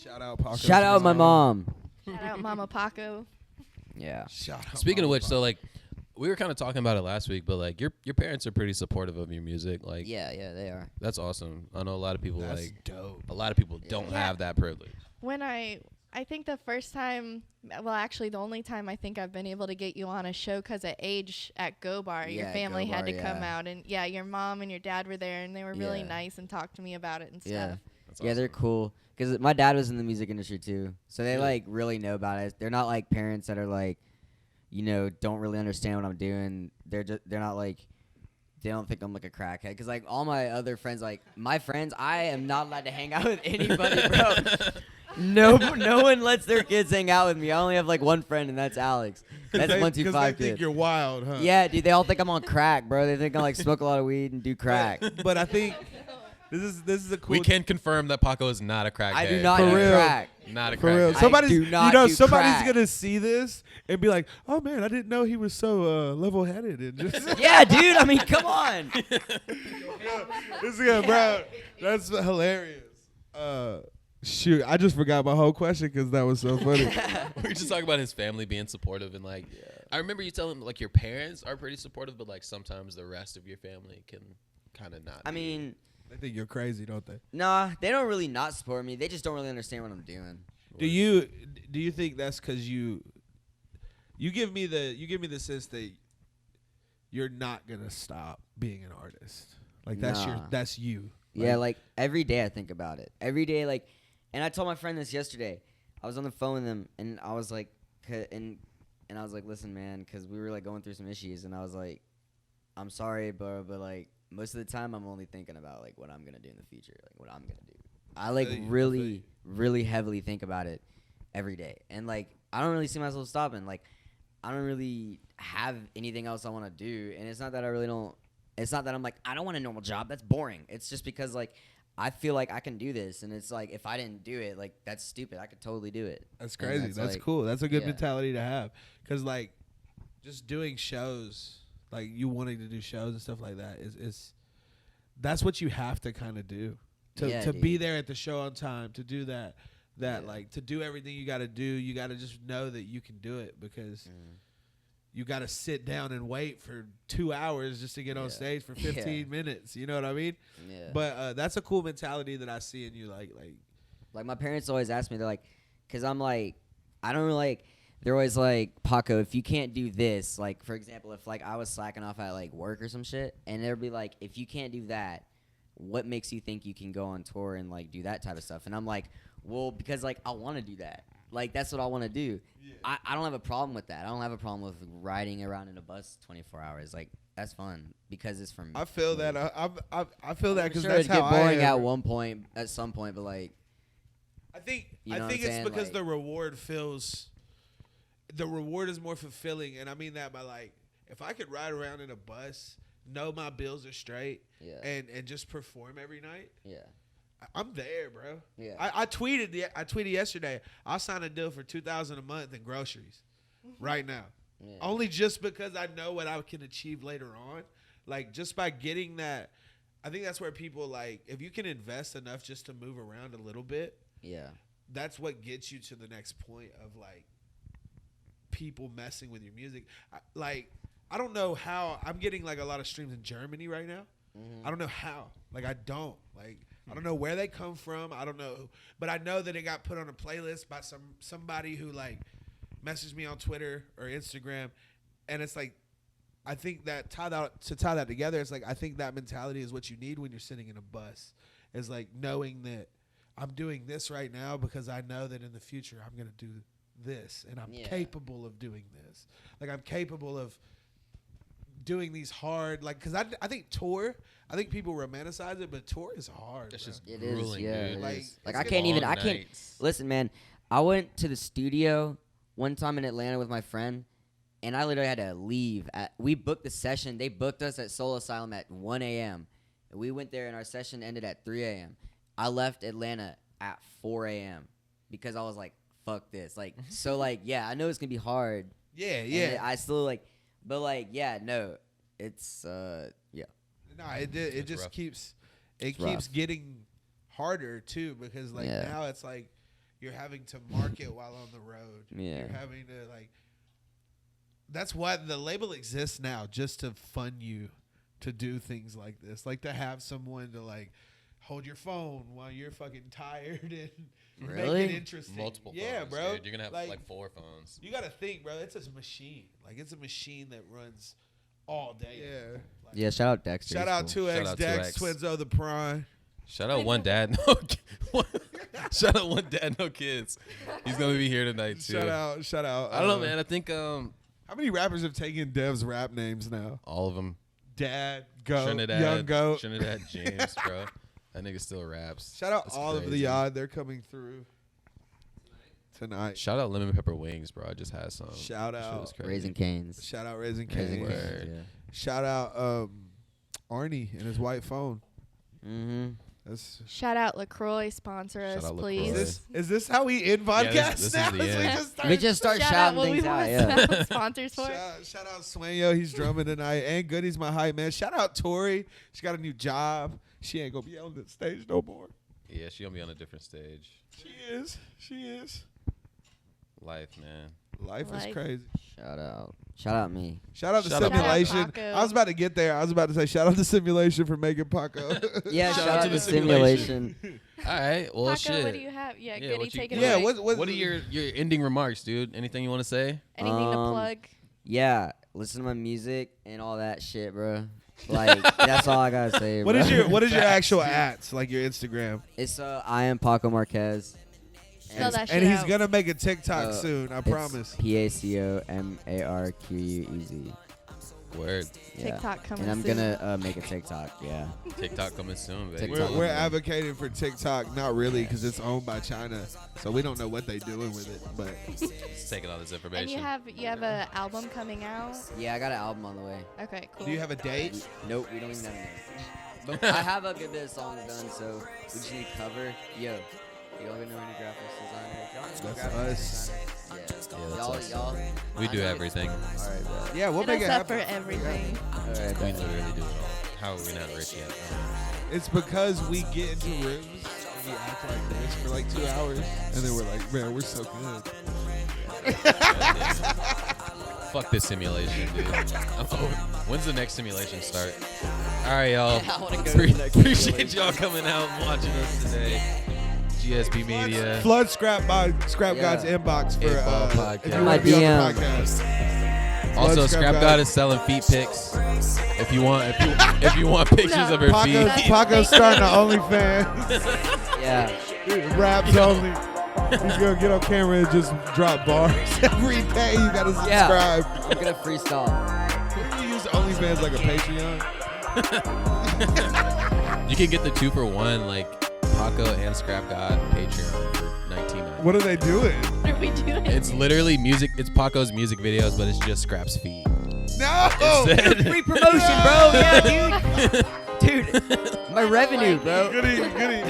Speaker 2: Shout out Paco.
Speaker 3: Shout out my mom.
Speaker 4: Shout out Mama Paco.
Speaker 3: Yeah.
Speaker 2: Shout out
Speaker 1: Speaking of
Speaker 2: Mama
Speaker 1: which, so like, we were kind of talking about it last week, but like your parents are pretty supportive of your music. Like,
Speaker 3: Yeah, they are.
Speaker 1: that's awesome. I know a lot of people
Speaker 2: That's dope.
Speaker 1: a lot of people don't
Speaker 4: Yeah.
Speaker 1: have that privilege.
Speaker 4: When I think the first time, well, actually the only time I think I've been able to get you on a show because of age at Go Bar, your
Speaker 3: Yeah,
Speaker 4: family
Speaker 3: Go
Speaker 4: had to
Speaker 3: Bar,
Speaker 4: come
Speaker 3: yeah.
Speaker 4: out, and your mom and your dad were there, and they were really
Speaker 3: Yeah.
Speaker 4: nice and talked to me about it and
Speaker 3: Yeah.
Speaker 4: stuff.
Speaker 1: That's
Speaker 3: Yeah, they're
Speaker 1: awesome.
Speaker 3: cool. Because my dad was in the music industry too, so they
Speaker 1: Yeah.
Speaker 3: like really know about it. They're not like parents that are like, don't really understand what I'm doing. They're not like, they don't think I'm like a crackhead. Because like all my other friends, like my friends, I am not allowed to hang out with anybody, bro. No one lets their kids hang out with me. I only have like one friend, and that's Alex. That's 125
Speaker 2: they
Speaker 3: kid.
Speaker 2: think you're wild, huh?
Speaker 3: Yeah, dude, they all think I'm on crack, bro. They think I like smoke a lot of weed and do crack.
Speaker 2: But I think this is a cool.
Speaker 1: We can confirm that Paco is not a crackhead.
Speaker 3: I do not
Speaker 2: For
Speaker 3: do
Speaker 2: real.
Speaker 3: crack.
Speaker 1: Not a
Speaker 2: For real.
Speaker 1: crackhead.
Speaker 3: I
Speaker 2: Somebody's,
Speaker 3: do not do
Speaker 2: somebody's
Speaker 3: crack.
Speaker 2: gonna see this and be like, "Oh man, I didn't know he was so level-headed." And just
Speaker 3: Yeah, dude. I mean, come on.
Speaker 2: this is bro. That's hilarious. Shoot, I just forgot my whole question because that was so funny.
Speaker 1: We were just talking about his family being supportive, and like, I remember you telling like your parents are pretty supportive, but like sometimes the rest of your family can kind of not.
Speaker 3: I
Speaker 1: be.
Speaker 3: mean,
Speaker 2: They think you're crazy, don't they?
Speaker 3: nah, they don't really not support me. They just don't really understand what I'm doing.
Speaker 2: Do you think that's because you give me the sense that you're not gonna stop being an artist? Like
Speaker 3: Nah.
Speaker 2: that's you.
Speaker 3: Yeah, like every day I think about it. Every day, like, and I told my friend this yesterday. I was on the phone with him, and I was like, and I was like, listen, man, because we were like going through some issues, and I was like, I'm sorry, bro, but like most of the time I'm only thinking about like what I'm gonna do in the future, like what I'm gonna do. I like
Speaker 2: feel you, I feel
Speaker 3: really,
Speaker 2: you.
Speaker 3: really heavily think about it every day, and like I don't really see myself stopping. Like I don't really have anything else I want to do, and it's not that I really don't. It's not that I'm like I don't want a normal job. That's boring. It's just because like I feel like I can do this, and it's like if I didn't do it, like that's stupid. I could totally do it.
Speaker 2: That's
Speaker 3: And
Speaker 2: crazy. That's
Speaker 3: like,
Speaker 2: cool. That's a good
Speaker 3: yeah.
Speaker 2: mentality to have. Cause like, just doing shows, like you wanting to do shows and stuff like that is that's what you have to kind of do
Speaker 3: Yeah,
Speaker 2: to be
Speaker 3: dude.
Speaker 2: there at the show on time, to do that
Speaker 3: Yeah.
Speaker 2: like to do everything you got to do. You got to just know that you can do it because you got to sit down and wait for 2 hours just to get on
Speaker 3: Yeah.
Speaker 2: stage for 15
Speaker 3: Yeah.
Speaker 2: minutes. You know what I mean?
Speaker 3: Yeah.
Speaker 2: But that's a cool mentality that I see in you.
Speaker 3: Like my parents always ask me, they're like, because I'm like, I don't really like. They're always like, Paco, if you can't do this, like for example, if like I was slacking off at like work or some shit, and they'd be like, if you can't do that, what makes you think you can go on tour and like do that type of stuff? And I'm like, well, because like I want to do that. Like that's what I want to do.
Speaker 2: Yeah.
Speaker 3: I don't have a problem with that. I don't have a problem with riding around in a bus 24 hours. Like that's fun because it's from.
Speaker 2: I feel that. I feel that because
Speaker 3: sure
Speaker 2: that's
Speaker 3: it'd get
Speaker 2: how
Speaker 3: boring
Speaker 2: I am.
Speaker 3: at one point, at some point, but like.
Speaker 2: I think
Speaker 3: You know what
Speaker 2: it's
Speaker 3: I'm saying?
Speaker 2: because
Speaker 3: Like-
Speaker 2: the reward is more fulfilling, and I mean that by like if I could ride around in a bus, know my bills are straight,
Speaker 3: Yeah.
Speaker 2: and just perform every night,
Speaker 3: Yeah.
Speaker 2: I'm there, bro.
Speaker 3: Yeah.
Speaker 2: I tweeted yesterday. I'll sign a deal for $2,000 a month in groceries, right now.
Speaker 3: Yeah.
Speaker 2: Only just because I know what I can achieve later on. Like just by getting that, I think that's where people like if you can invest enough just to move around a little bit.
Speaker 3: Yeah.
Speaker 2: That's what gets you to the next point of like people messing with your music. I don't know how I'm getting like a lot of streams in Germany right now. I don't know how. Like I don't know where they come from. I don't know, but I know that it got put on a playlist by somebody who like messaged me on Twitter or Instagram, and it's like I think that tie that together, it's like I think that mentality is what you need when you're sitting in a bus. Is like knowing that I'm doing this right now because I know that in the future I'm gonna do this, and I'm
Speaker 3: Yeah.
Speaker 2: capable of doing this. Like I'm capable of doing these hard, like because I think tour. I think people romanticize it, but tour is hard.
Speaker 1: It's
Speaker 2: bro.
Speaker 1: just
Speaker 3: It is,
Speaker 1: grueling,
Speaker 3: yeah.
Speaker 1: dude.
Speaker 3: It
Speaker 2: Like,
Speaker 3: is. Like
Speaker 2: it's
Speaker 3: I
Speaker 2: gonna
Speaker 3: can't
Speaker 2: be
Speaker 3: even.
Speaker 1: long
Speaker 3: I can't.
Speaker 1: nights.
Speaker 3: Listen, man. I went to the studio one time in Atlanta with my friend, and I literally had to leave. We booked the session. They booked us at Soul Asylum at 1 a.m. We went there, and our session ended at 3 a.m. I left Atlanta at 4 a.m. because I was like, "Fuck this!" Like, so, like, yeah, I know it's gonna be hard.
Speaker 2: Yeah,
Speaker 3: and
Speaker 2: yeah.
Speaker 3: I still like, but like, yeah, no, it's yeah.
Speaker 2: No, it just
Speaker 1: rough.
Speaker 2: keeps
Speaker 3: It's
Speaker 2: keeps
Speaker 3: rough.
Speaker 2: getting harder too because like
Speaker 3: Yeah.
Speaker 2: now it's like you're having to market while on the road.
Speaker 3: Yeah.
Speaker 2: You're having to like that's why the label exists now, just to fund you to do things like this, like to have someone to like hold your phone while you're fucking tired and
Speaker 3: Really?
Speaker 2: make it interesting.
Speaker 1: Multiple
Speaker 2: yeah,
Speaker 1: phones,
Speaker 2: bro.
Speaker 1: dude. You're gonna have like 4 phones.
Speaker 2: You gotta think, bro. It's a machine. Like it's a machine that runs all day. Yeah. Like,
Speaker 3: Yeah, shout out Dexter.
Speaker 2: Shout
Speaker 3: he's
Speaker 2: out
Speaker 3: cool.
Speaker 2: 2X
Speaker 1: Shout out
Speaker 2: Dex,
Speaker 1: 2X.
Speaker 2: Twinzo the Prime.
Speaker 1: Shout out one dad, shout out one dad, no kids. He's gonna be here tonight too.
Speaker 2: Shout out.
Speaker 1: I don't know, man. I think
Speaker 2: How many rappers have taken Dev's rap names now?
Speaker 1: all of them.
Speaker 2: Dad, Go,
Speaker 1: Trinidad,
Speaker 2: Young Goat.
Speaker 1: Trinidad James, bro. That nigga still raps.
Speaker 2: Shout out
Speaker 1: That's
Speaker 2: all of the
Speaker 1: crazy.
Speaker 2: Yard. They're coming through tonight.
Speaker 1: Shout out Lemon Pepper Wings, bro. I just had some.
Speaker 2: Shout
Speaker 1: That shit
Speaker 2: out
Speaker 1: was crazy.
Speaker 3: Raising Canes.
Speaker 2: Shout out Raising
Speaker 3: Raising
Speaker 2: Cane's.
Speaker 1: Word.
Speaker 3: Canes, yeah.
Speaker 2: Shout out Arnie and his white phone.
Speaker 3: Mm-hmm.
Speaker 2: That's
Speaker 4: Shout out LaCroix, sponsor
Speaker 1: Shout
Speaker 4: us,
Speaker 1: out
Speaker 4: please.
Speaker 1: LaCroix.
Speaker 2: is this how we end podcasts
Speaker 1: this is
Speaker 2: now?
Speaker 1: the end.
Speaker 3: We just start
Speaker 4: Shout out
Speaker 3: shouting
Speaker 4: what we
Speaker 3: things out.
Speaker 4: want
Speaker 3: Yeah.
Speaker 4: to sponsors for.
Speaker 2: Shout out Swanyo, he's drumming tonight, and Goodie's my hype man. Shout out Tori, she got a new job. She ain't gonna be on the stage no more.
Speaker 1: Yeah, she gonna be on a different stage.
Speaker 2: She is.
Speaker 1: Life, man.
Speaker 2: Life is
Speaker 4: Life.
Speaker 2: crazy.
Speaker 3: Shout out. Shout out me.
Speaker 2: Shout out to
Speaker 1: Shout out
Speaker 2: Simulation.
Speaker 4: Paco.
Speaker 2: I was about to get there. I was about to say shout out to Simulation for making Paco.
Speaker 3: Yeah,
Speaker 1: Shout
Speaker 3: shout,
Speaker 1: out
Speaker 3: out
Speaker 1: to
Speaker 3: to
Speaker 1: the
Speaker 3: Simulation.
Speaker 1: All right. Well,
Speaker 4: Paco,
Speaker 1: shit.
Speaker 4: what do you have? Yeah,
Speaker 1: Yeah,
Speaker 4: Goodie,
Speaker 1: what you-
Speaker 4: take it
Speaker 2: yeah,
Speaker 4: away.
Speaker 2: what
Speaker 1: What are your ending remarks, dude? Anything you want to say?
Speaker 4: Anything to
Speaker 3: Um,
Speaker 4: plug?
Speaker 3: Yeah, listen to my music and all that shit, bro. Like that's all I gotta say.
Speaker 2: what
Speaker 3: bro.
Speaker 2: is your actual ats, like your Instagram?
Speaker 3: It's I am Paco Marquez.
Speaker 4: Spell that shit
Speaker 2: And he's
Speaker 4: out.
Speaker 2: gonna make a TikTok
Speaker 3: Uh,
Speaker 2: soon, I
Speaker 3: It's
Speaker 2: promise.
Speaker 3: PACOMARQUEZ.
Speaker 1: Word.
Speaker 3: Yeah.
Speaker 4: TikTok coming
Speaker 3: And I'm
Speaker 4: soon.
Speaker 3: gonna make a TikTok. Yeah.
Speaker 1: TikTok coming soon, baby.
Speaker 3: TikTok.
Speaker 2: We're advocating for TikTok, not really, because it's owned by China, so we don't know what they're doing with it. But
Speaker 1: Just taking all this
Speaker 4: And
Speaker 1: information.
Speaker 4: you have an album coming out.
Speaker 3: Yeah, I got an album on the way.
Speaker 4: Okay, cool.
Speaker 2: do you have a date?
Speaker 3: Nope, we don't even have a name. But I have a good bit of songs done, so we just need cover. Yo, y'all gonna know any graphic designers? Y'all know
Speaker 2: That's
Speaker 3: graphic
Speaker 2: us.
Speaker 3: designers? Yeah,
Speaker 1: that's
Speaker 3: y'all,
Speaker 1: us.
Speaker 3: y'all.
Speaker 1: We do everything.
Speaker 3: All right, bro.
Speaker 2: Yeah, we'll
Speaker 4: Hit
Speaker 2: make
Speaker 4: us
Speaker 2: it
Speaker 4: up for
Speaker 2: happen.
Speaker 4: everything.
Speaker 3: All right,
Speaker 1: We
Speaker 3: bro.
Speaker 1: literally do it all. How are we not rich yet?
Speaker 2: It's because we get into rooms and we act like this for like 2 hours, and then we're like, man, we're so good.
Speaker 1: Fuck this simulation, dude. When's the next simulation start? All right, y'all.
Speaker 3: I wanna go to the next
Speaker 1: Appreciate
Speaker 3: simulation.
Speaker 1: y'all coming out and watching us today. GSB Media.
Speaker 2: Flood Scrap by Scrap
Speaker 3: Yeah.
Speaker 2: God's inbox for
Speaker 1: 8-Ball
Speaker 2: if
Speaker 1: Podcast.
Speaker 2: you want to be on
Speaker 3: DM.
Speaker 2: the podcast.
Speaker 1: Also,
Speaker 2: Blood
Speaker 1: Scrap
Speaker 2: God.
Speaker 1: God is selling feet pics. If you want pictures of her
Speaker 2: Paco's,
Speaker 1: feet.
Speaker 2: Paco's starting an OnlyFans.
Speaker 3: Yeah.
Speaker 2: Raps only. He's gonna get on camera and just drop bars every day. You gotta subscribe.
Speaker 3: I'm gonna freestyle.
Speaker 2: Can you use OnlyFans like a Patreon?
Speaker 1: You can get the 2-for-1, like Paco and Scrap God Patreon for $19.99.
Speaker 2: What are they doing?
Speaker 4: What are we doing?
Speaker 1: It's literally music. It's Paco's music videos, but it's just Scrap's feet.
Speaker 2: No!
Speaker 1: Instead-
Speaker 3: Free promotion, bro. Yeah, dude. Dude, my revenue, bro.
Speaker 2: Goodie.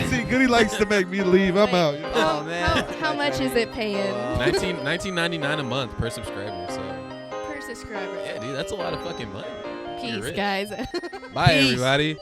Speaker 2: See, Goodie likes to make me leave. I'm out.
Speaker 3: Oh man.
Speaker 4: How much is it paying
Speaker 1: $19.99 a month per subscriber. So
Speaker 4: per subscriber?
Speaker 1: yeah, dude, that's a lot of fucking money. You're
Speaker 4: Peace,
Speaker 1: rich.
Speaker 4: guys.
Speaker 1: Bye,
Speaker 3: Peace.
Speaker 1: everybody.